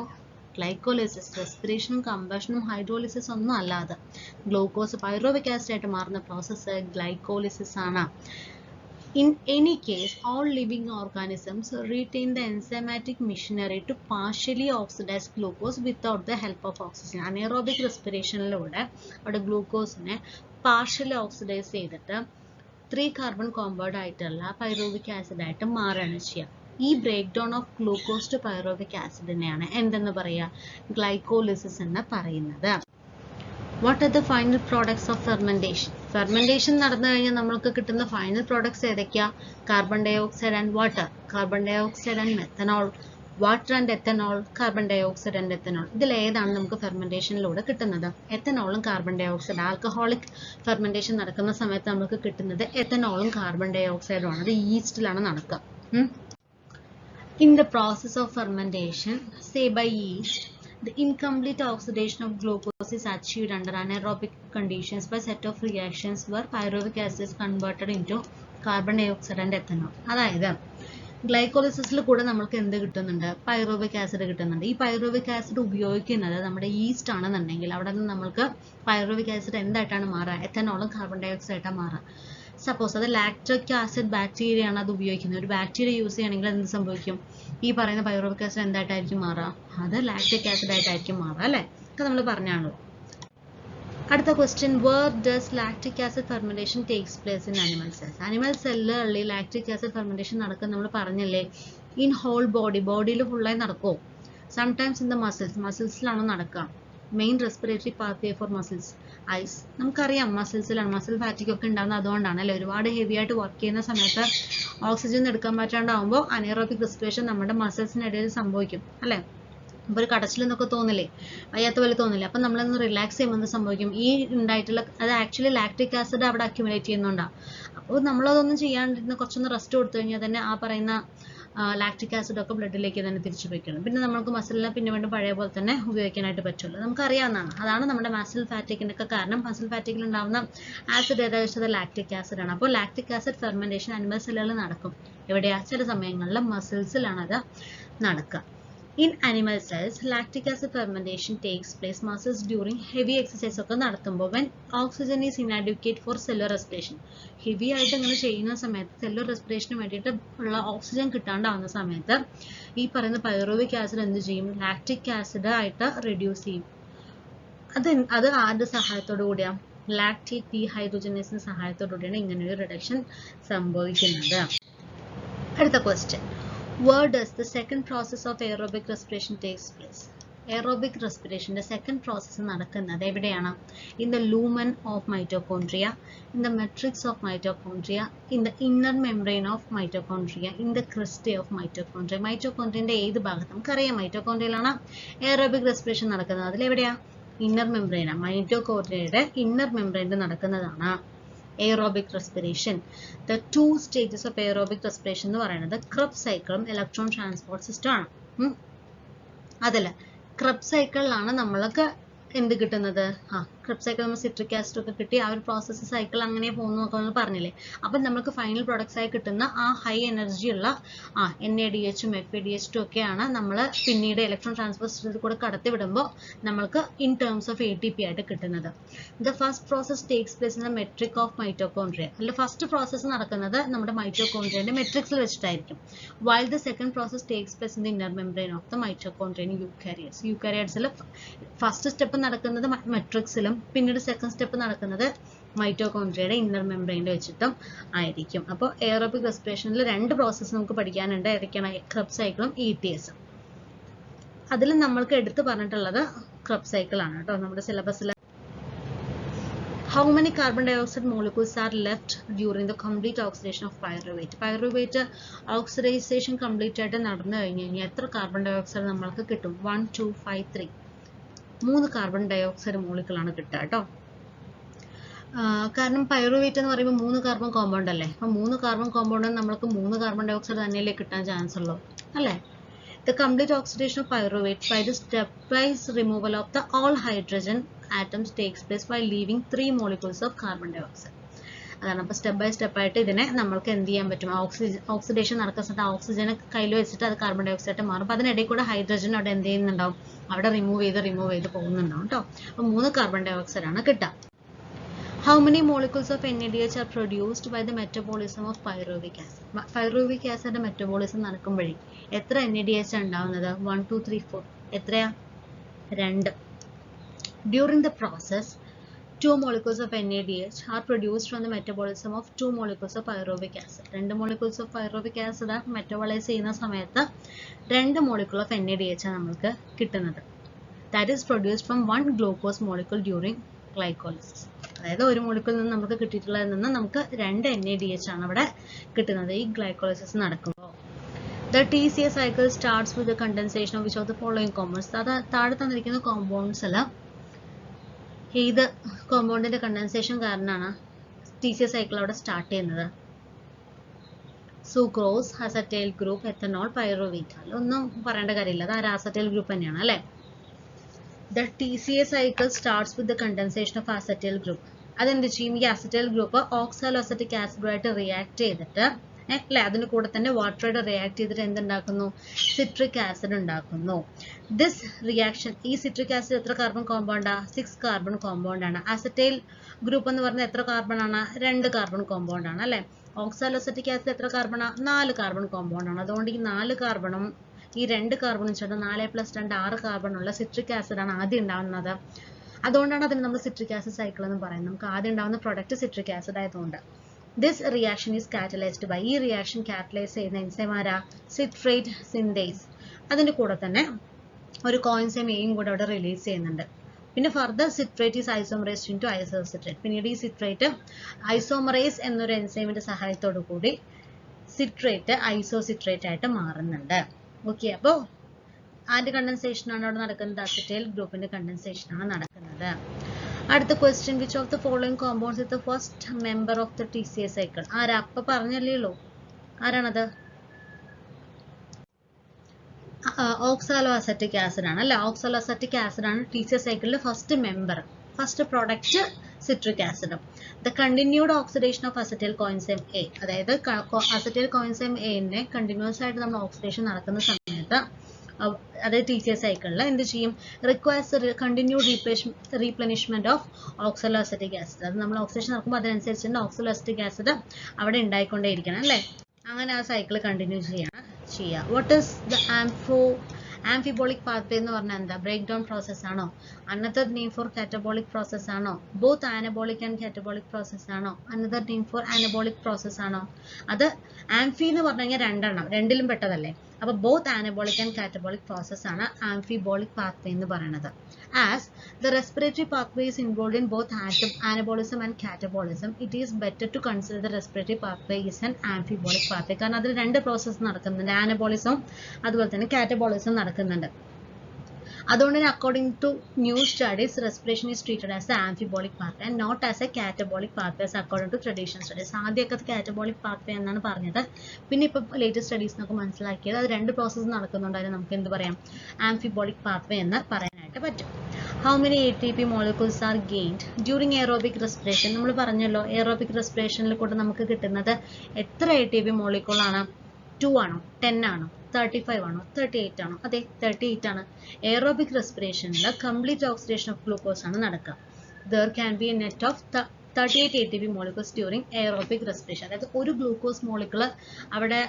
ഗ്ലൈക്കോളിസിസ്. റെസ്പിറേഷനും കമ്പഷനും ഹൈഡ്രോളിസിസ് ഒന്നും അല്ലാതെ ഗ്ലൂക്കോസ് പൈറുവിക് ആസിഡ് ആയിട്ട് മാറുന്ന പ്രോസസ്സ് ഗ്ലൈക്കോളിസിസ് ആണ്. In any case, all living organisms retain the enzymatic machinery to partially oxidize glucose without the help of oxygen. Anaerobic respiration-ലൂടെ അവിടെ ഗ്ലൂക്കോസിനെ partially oxidize ചെയ്തിട്ട് 3 carbon compound ആയിട്ടുള്ള pyruvic acid ആയിട്ട് മാറുകയാണ് ചെയ്യുക. ഈ break down of glucose to pyruvic ആസിഡിനെയാണ് എന്തെന്ന് പറയുക? ഗ്ലൈക്കോളിസിസ് എന്ന് പറയുന്നത്. What are the final products of fermentation? Fermentation നടന്നു കഴിഞ്ഞാൽ നമ്മൾക്ക് കിട്ടുന്ന ഫൈനൽ പ്രോഡക്ട്സ് ഏതൊക്കെയാ? Carbon dioxide and water, carbon dioxide and methanol, water and ethanol, carbon dioxide and ethanol. ഇതിൽ ഏതാണ് നമുക്ക് ഫെർമെന്റേഷനിലൂടെ കിട്ടുന്നത്? എത്തനോളും carbon dioxide. Alcoholic fermentation നടക്കുന്ന സമയത്ത് നമുക്ക് കിട്ടുന്നത് എത്തനോളും കാർബൺ ഡൈ ഓക്സൈഡും ആണ്. അത് ഈസ്റ്റിലാണ് നടക്കുക. In the process of fermentation, say by yeast, the incomplete oxidation of glucose is achieved under anaerobic conditions by set of reactions where pyruvic acid is converted into carbon dioxide and ethanol. അതായത് ഗ്ലൈക്കോളിസിസിൽ കൂടെ നമുക്ക് എന്ത് കിട്ടുന്നുണ്ട്? Pyruvic acid കിട്ടുന്നുണ്ട്. ഈ pyruvic acid ഉപയോഗിക്കുന്നത് നമ്മുടെ east ആണെന്നുണ്ടെങ്കിൽ അവിടെ നിന്ന് നമുക്ക് പൈറുവിക് ആസിഡ് എന്തായിട്ടാണ് മാറുക? എത്തനോളും കാർബൺ ഡൈ ഓക്സൈഡ് ആയിട്ടാണ് മാറുക. സപ്പോസ് അത് ലാക്റ്റിക് ആസിഡ് ബാക്ടീരിയ ആണ് അത് ഉപയോഗിക്കുന്നത്. ഒരു ബാക്ടീരിയ യൂസ് ചെയ്യണമെങ്കിൽ എന്ത് സംഭവിക്കും? ഈ പറയുന്ന പൈറുവിക് ആസിഡ് എന്തായിട്ടായിരിക്കും മാറുക? അത് ലാക്റ്റിക് ആസിഡ് ആയിട്ടായിരിക്കും മാറുക, അല്ലേ? ഒക്കെ നമ്മൾ പറഞ്ഞാണല്ലോ. അടുത്ത question, where does lactic acid fermentation takes place in animal cells? Animal സെല്ലുകളിൽ ലാക്റ്റിക് ആസിഡ് ഫെർമെന്റേഷൻ നടക്കുന്ന നമ്മൾ പറഞ്ഞില്ലേ? ഇൻ ഹോൾ ബോഡിയിൽ ഫുള്ളായി നടക്കുമോ? സംടൈംസ് ഇൻ ദ മസിൽസിലാണോ നടക്കുക? Main respiratory pathway for muscles, eyes. നമുക്കറിയാം മസിൽസിലാണ്, മസിൽ ഫാറ്റിക് ഒക്കെ ഉണ്ടാകുന്നത് അതുകൊണ്ടാണ്, അല്ലെ? ഒരുപാട് ഹെവി ആയിട്ട് വർക്ക് ചെയ്യുന്ന സമയത്ത് ഓക്സിജൻ എടുക്കാൻ പറ്റാണ്ടാവുമ്പോൾ അനേറോബിക് റെസ്പിറേഷൻ നമ്മുടെ മസിൽസിനിടയിൽ സംഭവിക്കും, അല്ലെ? അപ്പോൾ ഒരു കടച്ചിലെന്നൊക്കെ തോന്നില്ലേ? വയ്യാത്ത പോലെ തോന്നില്ലേ? അപ്പം നമ്മളൊന്ന് റിലാക്സ് ചെയ്യുമ്പോൾ എന്ത് സംഭവിക്കും? ഈ ഉണ്ടായിട്ടുള്ള അത് ആക്ച്വലി ലാക്റ്റിക് ആസിഡ് അവിടെ അക്യുമുലേറ്റ് ചെയ്യുന്നുണ്ടാവും. അപ്പോൾ നമ്മളതൊന്നും ചെയ്യാണ്ടിരുന്ന കുറച്ചൊന്ന് റെസ്റ്റ് കൊടുത്തു കഴിഞ്ഞാൽ തന്നെ ആ പറയുന്ന ലാക്റ്റിക് ആസിഡ് ഒക്കെ ബ്ലഡിലേക്ക് തന്നെ തിരിച്ചു പോയിക്കണം. പിന്നെ നമുക്ക് മസിലിനെ പിന്നെ വീണ്ടും പഴയ പോലെ തന്നെ ഉപയോഗിക്കാനായിട്ട് പറ്റുള്ളൂ. നമുക്കറിയാവുന്നതാണ്. അതാണ് നമ്മുടെ മസിൽ ഫാറ്റിക്കിനൊക്കെ കാരണം. മസിൽ ഫാറ്റിക്കിൽ ഉണ്ടാകുന്ന ആസിഡ് ഏതാ വെച്ചത്? ലാക്റ്റിക് ആസിഡ് ആണ്. അപ്പോൾ ലാക്റ്റിക് ആസിഡ് ഫെർമെന്റേഷൻ അനിമൽ സെല്ലുകളിൽ നടക്കും. എവിടെയാ? ചില സമയങ്ങളിൽ മസിൽസിലാണ് അത് നടക്കുക. In animal cells, lactic acid fermentation takes place muscles during heavy exercise ഒക്കെ നടത്തുമ്പോൾ when oxygen is inadequate for cellular respiration. Heavy ആയിട്ട് ഇങ്ങനെ ചെയ്യുന്ന സമയത്ത് സെല്ലുലർ റെസ്പിറേഷന് വേണ്ടിയിട്ട് ഉള്ള ഓക്സിജൻ കിട്ടാണ്ടാവുന്ന സമയത്ത് ഈ പറയുന്ന പൈറുവിക് ആസിഡ് എന്ത് ചെയ്യും? ലാക്റ്റിക് ആസിഡ് ആയിട്ട് റെഡ്യൂസ് ചെയ്യും. അത് ആരുടെ സഹായത്തോടു കൂടിയാണ്? ലാക്റ്റേറ്റ് ഡീഹൈഡ്രോജനേസിന്റെ സഹായത്തോടു കൂടിയാണ് ഇങ്ങനെയൊരു റിഡക്ഷൻ സംഭവിക്കുന്നത്. അടുത്ത question, where does the second process of aerobic respiration takes place? Aerobic respiration the second process നടക്കുന്നത് എവിടെയാണ്? In the lumen of mitochondria, in the matrix of mitochondria, in the inner membrane of mitochondria, in the cristae of mitochondria. മൈറ്റോകോൺഡ്രിയന്റെ ഏത് ഭാഗത്ത്? നമുക്കറിയാം മൈറ്റോകോൺഡ്രിയയിലാണ് aerobic respiration നടക്കുന്നത്. അതിലെവിടെയാ? Inner മെംബ്രെയിനാണ്. മൈറ്റോകോൺഡ്രിയയുടെ inner മെംബ്രെയിനിൽ നടക്കുന്നതാണ് aerobic respiration. The two stages of aerobic respiration എന്ന് പറയുന്നത് Krebs cycle electron transport system ആണ്. അതല്ല, Krebs cycle-ലാണ് നമ്മൾക്ക് എന്ത് കിട്ടുന്നത്? Krebs cycle നമ്മൾ സിട്രിക് ആസിഡ് ഒക്കെ കിട്ടി ആ ഒരു പ്രോസസ്സ് സൈക്കിൾ അങ്ങനെ പോകുന്നു എന്നൊക്കെ പറഞ്ഞില്ലേ? അപ്പം നമുക്ക് ഫൈനൽ പ്രൊഡക്ട്സ് ആയി കിട്ടുന്ന ആ ഹൈ എനർജി ഉള്ള NADH-ഉം FADH-ഉം ഒക്കെയാണ് നമ്മൾ പിന്നീട് ഇലക്ട്രോൺ ട്രാൻസ്ഫർ സിസ്റ്റത്തിൽ കൂടെ കടത്തി വിടുമ്പോൾ നമ്മൾക്ക് ഇൻ ടേംസ് ഓഫ് ATP ആയിട്ട് കിട്ടുന്നത്. The first process takes place in the matrix of mitochondria. അല്ല, ഫസ്റ്റ് പ്രോസസ്സ് നടക്കുന്നത് നമ്മുടെ മൈറ്റോകോൺഡ്രിയന്റെ മെട്രിക്സിൽ വെച്ചിട്ടായിരിക്കും. While the second process takes place in the inner membrane of the mitochondria in eukaryotes. യൂക്കാരിയോട്സിൽ first step നടക്കുന്നത് മെട്രിക്സിലും പിന്നീട് സെക്കൻഡ് സ്റ്റെപ്പ് നടക്കുന്നത് മൈറ്റോകോൺഡ്രിയയുടെ ഇന്നർ മെംബ്രെയിനിൽ വെച്ചിട്ടും ആയിരിക്കും. അപ്പോൾ എയറോബിക് റെസ്പിറേഷനിൽ രണ്ട് പ്രോസസ്സ് നമുക്ക് പഠിക്കാനുണ്ട്. ഏതൊക്കെയാണ്? Krebs cycle-ഉം ETS-ഉം. അതിൽ നമ്മൾക്ക് എടുത്തു പറഞ്ഞിട്ടുള്ളത് Krebs cycle ആണ് കേട്ടോ നമ്മുടെ സിലബസിൽ. How many carbon dioxide molecules are left during the complete oxidation of pyruvate? Pyruvate oxidation complete ആയിട്ട് നടന്നു കഴിഞ്ഞു കഴിഞ്ഞാൽ എത്ര കാർബൺ ഡയോക്സൈഡ് നമ്മൾക്ക് കിട്ടും? 1, 2, 5, 3. 3 കാർബൺ ഡയോക്സൈഡ് മോളിക്യൂളാണ് കിട്ടുക കേട്ടോ. കാരണം പൈറുവേറ്റ് എന്ന് പറയുമ്പോൾ 3 കാർബൺ കോമ്പൗണ്ട് അല്ലേ? അപ്പം 3 കാർബൺ കോമ്പൗണ്ട് നമ്മൾക്ക് 3 കാർബൺ ഡയോക്സൈഡ് തന്നെയല്ലേ കിട്ടാൻ ചാൻസ് ഉള്ളൂ, അല്ലേ? The complete oxidation of pyruvate by the stepwise removal of the all hydrogen atoms takes place while leaving 3 molecules of carbon dioxide. അതാണ്. അപ്പോൾ സ്റ്റെപ്പ് ബൈ സ്റ്റെപ്പ് ആയിട്ട് ഇതിനെ നമ്മൾക്ക് എന്ത് ചെയ്യാൻ പറ്റും, ഓക്സിഡേഷൻ നടക്കുന്ന സമയത്ത് ഓക്സിജനെ കയ്യിൽ വെച്ചിട്ട് അത് കാർബൺ ഡൈ ഓക്സൈഡ് മാറും. അപ്പോൾ അതിനിടയിൽ കൂടെ ഹൈഡ്രജൻ അവിടെ എന്ത് ചെയ്യുന്നുണ്ടാവും, അവിടെ റിമൂവ് ചെയ്ത് പോകുന്നുണ്ടാവും കേട്ടോ. അപ്പോൾ 3 കാർബൺ ഡൈ ഓക്സൈഡ് ആണ് കിട്ടുക. How many molecules of NADH are produced by the metabolism of pyruvic acid? Pyruvic acid metabolism നടക്കുമ്പോഴേ എത്ര NADH ഉണ്ടാവുന്നത്? 1 2 3 4. എത്രയാ? 2. During the process, 2 molecules of NADH are produced from the metabolism of 2 molecules of pyruvic acid. 2 molecules of pyruvic acid metabolise ചെയ്യുന്ന സമയത്ത് 2 molecule of NADH ആണ് നമുക്ക് കിട്ടുന്നത്. That is produced from 1 glucose molecule during glycolysis. അതായത് ഒരു മോളിക്യൂളിൽ നിന്ന് നമുക്ക് കിട്ടിയിട്ടുള്ളതിൽ നിന്ന് നമുക്ക് 2 NADH ആണ് അവിടെ കിട്ടുന്നത് ഈ ഗ്ലൈക്കോളിസിസ് നടക്കുമ്പോൾ. The TCA cycle starts with the condensation of which of the following compounds? താഴെ തന്നിരിക്കുന്ന കോമ്പൗണ്ട്സിൽ ഏത് കോമ്പൗണ്ടിന്റെ കണ്ടൻസേഷൻ കാരണമാണ് TCA സൈക്കിൾ അവിടെ സ്റ്റാർട്ട് ചെയ്യുന്നത്? Sucrose, acetyl group, ethanol, pyruvate. ഒന്നും പറയേണ്ട കാര്യമില്ല, അത് അസറ്റൈൽ ഗ്രൂപ്പ് തന്നെയാണ് അല്ലേ. The TCA cycle starts with the condensation of acetyl group. അതെന്ത് ചെയ്യും? ഈ acetyl group ഓക്സാലോഅസറ്റിക് ആസിഡുമായിട്ട് റിയാക്ട് ചെയ്തിട്ട് അല്ലെ, അതിന് കൂടെ തന്നെ വാട്ടറായിട്ട് റിയാക്ട് ചെയ്തിട്ട് എന്തുണ്ടാക്കുന്നു? സിട്രിക് ആസിഡ് ഉണ്ടാക്കുന്നു. ദിസ് റിയാക്ഷൻ, ഈ സിട്രിക് ആസിഡ് എത്ര കാർബൺ കോമ്പൗണ്ടാ? 6 കാർബൺ കോമ്പൗണ്ട് ആണ്. അസറ്റൈൽ ഗ്രൂപ്പ് എന്ന് പറഞ്ഞാൽ എത്ര കാർബൺ ആണ്? 2 കാർബൺ കോമ്പൗണ്ട് ആണ് അല്ലെ. ഓക്സാലോഅസറ്റിക് ആസിഡ് എത്ര കാർബണാ? 4 കാർബൺ കോമ്പൗണ്ട് ആണ്. അതുകൊണ്ട് ഈ 4 കാർബണും ഈ 2 കാർബണും ചേർത്ത് 4 + 2 6 കാർബൺ ഉള്ള സിട്രിക് ആസിഡ് ആണ് ആദ്യം ഉണ്ടാവുന്നത്. അതുകൊണ്ടാണ് അതിന് നമ്മൾ സിട്രിക് ആസിഡ് സൈക്കിൾ എന്ന് പറയുന്നത്. നമുക്ക് ആദ്യം ഉണ്ടാവുന്ന പ്രൊഡക്റ്റ് സിട്രിക് ആസിഡ് ആയതുകൊണ്ട്. This reaction is catalysed by, ഈ റിയാക്ഷൻ കാറ്റലൈസ് ചെയ്യുന്ന എൻസൈം ആരാ? Citrate synthase. അതിന്റെ കൂടെ തന്നെ ഒരു കോഎൻസൈം എയും കൂടെ അവിടെ റിലീസ് ചെയ്യുന്നുണ്ട്. പിന്നെ further citrate is isomerised into isocitrate. പിന്നീട് ഈ സിട്രേറ്റ് ഐസോമറൈസ് എന്നൊരു എൻസൈമിന്റെ സഹായത്തോടു കൂടി സിട്രേറ്റ് ഐസോസിട്രേറ്റ് ആയിട്ട് മാറുന്നുണ്ട്. ഓക്കെ, അപ്പോൾ ആരുടെ കണ്ടൻസേഷൻ ആണ് അവിടെ നടക്കുന്നത്? അസറ്റൈൽ ഗ്രൂപ്പിന്റെ കണ്ടൻസേഷൻ ആണ് നടക്കുന്നത്. അടുത്ത question, which of the following compounds is the first member of the TCA cycle? ആരാ? അപ്പൊ പറഞ്ഞല്ലേ ഉള്ളൂ, ആരാണത്? ഓക്സാലോഅസറ്റിക് ആസിഡ് ആണ് അല്ലെ. ഓക്സാലോഅസറ്റിക് ആസിഡ് ആണ് TCA സൈക്കിളിലെ first member, first product citric acid. The continued oxidation of acetyl coenzyme A, അതായത് അസറ്റൈൽ കോഎൻസൈം എനെ കണ്ടിന്യൂസ് ആയിട്ട് നമ്മൾ ഓക്സിഡേഷൻ നടക്കുന്ന സമയത്ത് അതായത് TCA സൈക്കിളിൽ എന്ത് ചെയ്യും? Requires continued replenishment of oxaloacetic acid. അത് നമ്മൾ ഓക്സിഡേഷൻ നടക്കുമ്പോൾ അതിനനുസരിച്ച് തന്നെ ഓക്സാലോഅസറ്റിക് ആസിഡ് അവിടെ ഉണ്ടായിക്കൊണ്ടേയിരിക്കണം അല്ലേ. അങ്ങനെ ആ സൈക്കിൾ കണ്ടിന്യൂ ചെയ്യുക. What is the amphibolic pathway എന്ന് പറഞ്ഞാൽ എന്താ? ബ്രേക്ക് ഡൗൺ പ്രോസസ് ആണോ? Another name for catabolic process ആണോ? Both anabolic and catabolic process ആണോ? Another name for anabolic process ആണോ? അത് ആംഫി എന്ന് പറഞ്ഞു കഴിഞ്ഞാൽ 2 എണ്ണം, 2ലും പെട്ടതല്ലേ. അപ്പോൾ both anabolic and catabolic process ആണ് ആംഫിബോളിക് പാത്വേ എന്ന് പറയുന്നത്. As the respiratory pathway is involve in both anabolism and catabolism, it is better to consider the respiratory pathway is an amphibolic pathway. കാരണം അതിൽ 2 പ്രോസസ്സ് നടക്കുന്നുണ്ട്, ആനബോളിസവും അതുപോലെ തന്നെ catabolism നടക്കുന്നുണ്ട്. അതുകൊണ്ട് തന്നെ according to new studies, respiration is treated as a amphibolic pathway and not as a catabolic pathway according to traditional studies. ആദ്യമൊക്കെ അത് കാറ്റബോളിക് പാത്വേ എന്നാണ് പറഞ്ഞത്. പിന്നെ ഇപ്പോൾ ലേറ്റസ്റ്റ് സ്റ്റഡീസ് നമുക്ക് മനസ്സിലാക്കിയത് അത് 2 പ്രോസസ്സ് നടക്കുന്നുണ്ട്. അതിന് നമുക്ക് എന്ത് പറയാം? ആംഫിബോളിക് പാത്വേ എന്ന് പറയാനായിട്ട് പറ്റും. How many ATP molecules are gained during aerobic respiration? നമ്മൾ പറഞ്ഞല്ലോ, എയറോബിക് റെസ്പിറേഷനിൽ കൂടെ നമുക്ക് കിട്ടുന്നത് എത്ര ATP മോളിക്യൂൾ ആണ്? 2 ആണോ? 10 ആണോ? 35 ആണോ? 38 ആണോ? അതെ, 38 ആണ്. എയറോബിക് റെസ്പിറേഷനിൽ കംപ്ലീറ്റ് ഓക്സിഡേഷൻ ഓഫ് ഗ്ലൂക്കോസ് ആണ് നടക്കുക. There can be a net of 38 ATP molecules during aerobic respiration. അതായത് ഒരു ഗ്ലൂക്കോസ് മോളിക്യൂൾ അവിടെ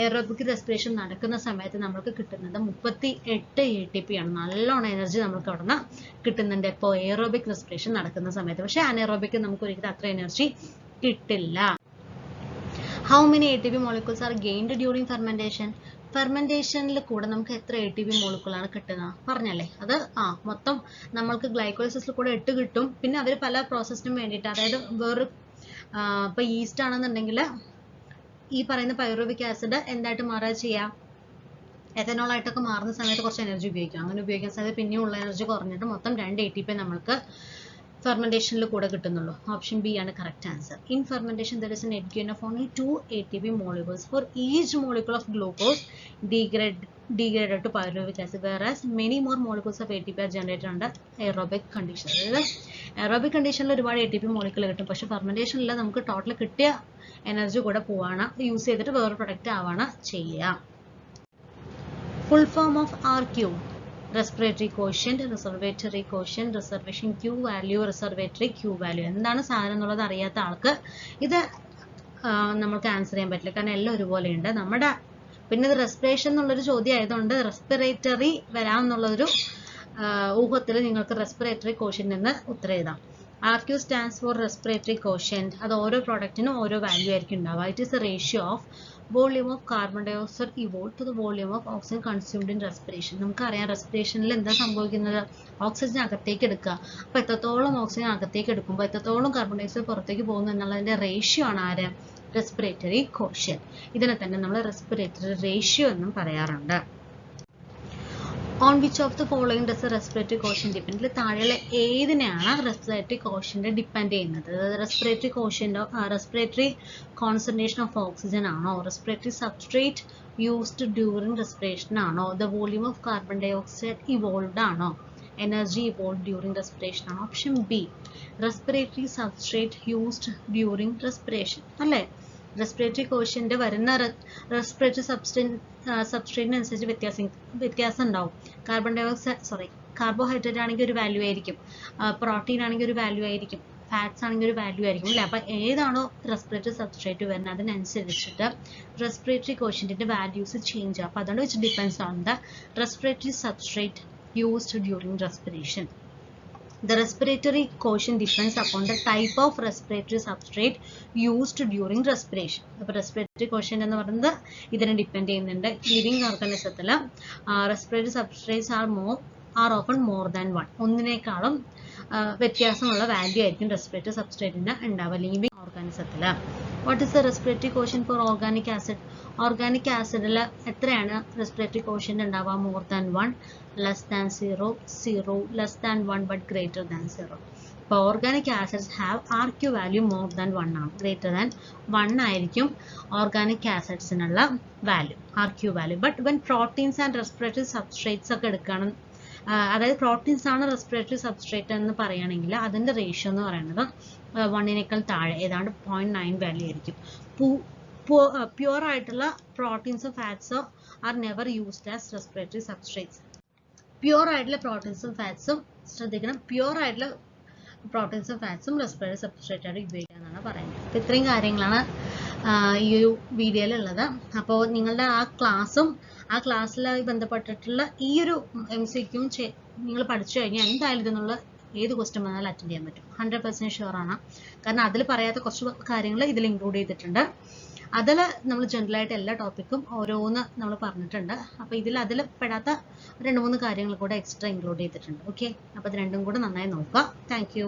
എയറോബിക് റെസ്പിറേഷൻ നടക്കുന്ന സമയത്ത് നമുക്ക് കിട്ടുന്നത് 38 ATP ആണ്. നല്ലോണം എനർജി നമുക്ക് അവിടെ നിന്ന് കിട്ടുന്നുണ്ട് ഇപ്പോൾ എയറോബിക് റെസ്പിറേഷൻ നടക്കുന്ന സമയത്ത്. പക്ഷെ അനറോബിക് നമുക്ക് ഒരിക്കലും അത്ര എനർജി കിട്ടില്ല. How many ATP molecules are gained during fermentation? ഫെർമെന്റേഷനിൽ കൂടെ നമുക്ക് എത്ര ATP മോളിക്യൂളാണ് കിട്ടുന്നത് പറഞ്ഞല്ലേ. അത് മൊത്തം നമ്മൾക്ക് ഗ്ലൈക്കോളിസിസിൽ കൂടെ 8 കിട്ടും. പിന്നെ അവർ പല പ്രോസസ്സിനും വേണ്ടിയിട്ട്, അതായത് വേറെ ഇപ്പോൾ ഈസ്റ്റ് ആണെന്നുണ്ടെങ്കിൽ ഈ പറയുന്ന പൈറുവിക് ആസിഡ് എന്തായിട്ട് മാറുക ചെയ്യുക? എഥനോൾ ആയിട്ടൊക്കെ മാറുന്ന സമയത്ത് കുറച്ച് എനർജി ഉപയോഗിക്കും. അങ്ങനെ ഉപയോഗിക്കുന്ന സമയത്ത് പിന്നെയുള്ള എനർജി കുറഞ്ഞിട്ട് മൊത്തം 2 ATP നമ്മൾക്ക് ഫെർമെന്റേഷനിൽ കൂടെ കിട്ടുന്നുള്ളൂ. ഓപ്ഷൻ ബി ആണ് correct answer. In fermentation there is a net gain of only 2 ATP molecules for each molecule of glucose degraded to pyruvic acid, whereas many more molecules of ATP are generated under aerobic condition. അതായത് aerobic conditionൽ ഒരുപാട് ATP molecule കിട്ടും, പക്ഷെ ഫെർമെന്റേഷനിൽ നമുക്ക് total കിട്ടിയ energy കൂടെ പോവാണ് use ചെയ്തിട്ട് വേറെ പ്രൊഡക്റ്റ് ആവാണ് ചെയ്യുക. Full form of RQ: respiratory quotient, reservatory quotient, reservation Q value, reservatory Q value. എന്താണ് സാധനം എന്നുള്ളത് അറിയാത്ത ആൾക്ക് ഇത് നമുക്ക് ആൻസർ ചെയ്യാൻ പറ്റില്ല, കാരണം എല്ലാം ഒരുപോലെ ഉണ്ട്. നമ്മുടെ പിന്നെ ഇത് റെസ്പിറേഷൻ എന്നുള്ളൊരു ചോദ്യം ആയതുകൊണ്ട് റെസ്പിറേറ്ററി വരാമെന്നുള്ളൊരു ഊഹത്തിൽ നിങ്ങൾക്ക് റെസ്പിറേറ്ററി കോഷ്യന്റ് എന്ന് ഉത്തരം എഴുതാം. RQ stands for respiratory quotient. അത് ഓരോ പ്രോഡക്റ്റിനും ഓരോ വാല്യൂ ആയിരിക്കും ഉണ്ടാവുക. It is a ratio of volume of carbon dioxide evolve to the volume of oxygen consumed in respiration. നമുക്കറിയാം റെസ്പിറേഷനിൽ എന്താ സംഭവിക്കുന്നത്, ഓക്സിജൻ അകത്തേക്ക് എടുക്കുക. അപ്പോൾ എത്രത്തോളം ഓക്സിജൻ അകത്തേക്ക് എടുക്കുമ്പോൾ എത്രത്തോളം കാർബൺ ഡൈ ഓക്സൈഡ് പുറത്തേക്ക് പോകുന്നു എന്നുള്ളതിന്റെ റേഷ്യോ ആണ് ആര്, റെസ്പിറേറ്ററി കോഷ്യന്റ്. ഇതിനെ തന്നെ നമ്മൾ റെസ്പിറേറ്ററി റേഷ്യോ എന്നും പറയാറുണ്ട്. On which of the following does the respiratory quotient depend? ഇതിൽ താഴെയുള്ള ഏതിനെയാണ് റെസ്പിറേറ്ററി കോഷ്യന്റ് ഡിപ്പെൻഡ് ചെയ്യുന്നത്? Respiratory quotient respiratory concentration of oxygen ആണോ, respiratory substrate used during respiration ആണോ, the volume of carbon dioxide evolved ആണോ, energy evolved during respiration ആണോ? Option B, respiratory substrate used during respiration അല്ലേ. Respiratory quotient വരുന്ന respiratory സബ്സ്ട്രേറ്റിനനുസരിച്ച് വ്യത്യാസം ഉണ്ടാവും. Carbohydrate ആണെങ്കിൽ ഒരു വാല്യൂ ആയിരിക്കും, പ്രോട്ടീൻ ആണെങ്കിൽ ഒരു വാല്യൂ ആയിരിക്കും, ഫാറ്റ്സ് ആണെങ്കിൽ ഒരു വാല്യൂ ആയിരിക്കും അല്ലേ. അപ്പം ഏതാണോ റെസ്പിറേറ്ററി സബ്സ്ട്രേറ്റ് വരുന്നത് അതിനനുസരിച്ചിട്ട് റെസ്പിറേറ്ററി കോഷ്യന്റിന്റെ വാല്യൂസ് ചേഞ്ച് ആവും. അപ്പം അതുകൊണ്ട് വെച്ച് depends on the respiratory substrate used during respiration. The respiratory quotient depends upon the type of respiratory substrate used during respiration. അപ്പോൾ റെസ്പിറേറ്ററി ക്വസ്റ്റ്യൻ എന്ന് പറയുന്നത് ഇതിനെ ഡിപ്പെൻഡ് ചെയ്യുന്നുണ്ട്. ലിവിങ് ഓർഗാനിസത്തിൽ respiratory substrates are often more than one. ഒന്നിനേക്കാളും വ്യത്യാസമുള്ള value ആയിരിക്കും respiratory സബ്സ്ട്രേറ്റിന് ഉണ്ടാവുക ലിവിങ് ഓർഗാനിസത്തിൽ. What is the respiratory question for organic acid? Organic ആസിഡിൽ എത്രയാണ് റെസ്പിറേറ്ററി ക്വസ്റ്റ്യൻ ഉണ്ടാവുക? More than 1, less than 0, 0, less than 1 but greater than 0. അപ്പോൾ organic acids have RQ value more than 1 ആണ്, ഗ്രേറ്റർ ദാൻ 1 ആയിരിക്കും organic ആസിഡ്സിനുള്ള value, RQ value. But when proteins and respiratory substrates ഒക്കെ എടുക്കുകയാണ്, അതായത് പ്രോട്ടീൻസ് ആണ് respiratory substrate എന്ന് പറയുകയാണെങ്കിൽ അതിൻ്റെ റേഷ്യോ എന്ന് പറയുന്നത് 1നേക്കാൾ താഴെ ഏതാണ്ട് 0.9 വാല്യൂ ആയിരിക്കും. പ്യുവർ ആയിട്ടുള്ള പ്രോട്ടീൻസോ ഫാറ്റ്സോ are never used as respiratory substrates. Pure ആയിട്ടുള്ള പ്രോട്ടീൻസും ഫാറ്റ്സും ശ്രദ്ധിക്കണം, പ്യുവർ ആയിട്ടുള്ള പ്രോട്ടീൻസും ഫാറ്റ്സും റെസ്പിറേറ്ററി സബ്സ്ട്രേറ്റ് ആയിട്ട് ഉപയോഗിക്കുക എന്നാണ് പറയുന്നത്. അപ്പോൾ ഇത്രയും കാര്യങ്ങളാണ് ഈ ഒരു വീഡിയോയിലുള്ളത്. അപ്പോൾ നിങ്ങളുടെ ആ ക്ലാസ്സിലുമായി ബന്ധപ്പെട്ടിട്ടുള്ള ഈ ഒരു MCQ നിങ്ങൾ പഠിച്ചു കഴിഞ്ഞാൽ എന്തായാലും ഇതിനുള്ള ഏത് ക്വസ്റ്റ്യൻ വന്നാലും അറ്റൻഡ് ചെയ്യാൻ പറ്റും, 100% ഷുവർ ആണ്. കാരണം അതിൽ പറയാത്ത കുറച്ച് കാര്യങ്ങൾ ഇതിൽ ഇൻക്ലൂഡ് ചെയ്തിട്ടുണ്ട്. അതിൽ നമ്മൾ ജനറലായിട്ട് എല്ലാ ടോപ്പിക്കും ഓരോന്ന് നമ്മൾ പറഞ്ഞിട്ടുണ്ട്. അപ്പോൾ അതിൽ പെടാത്ത 2-3 കാര്യങ്ങൾ കൂടെ എക്സ്ട്രാ ഇൻക്ലൂഡ് ചെയ്തിട്ടുണ്ട്. ഓക്കെ, അപ്പോൾ ഇത് രണ്ടും കൂടെ നന്നായി നോക്കുക. Thank you.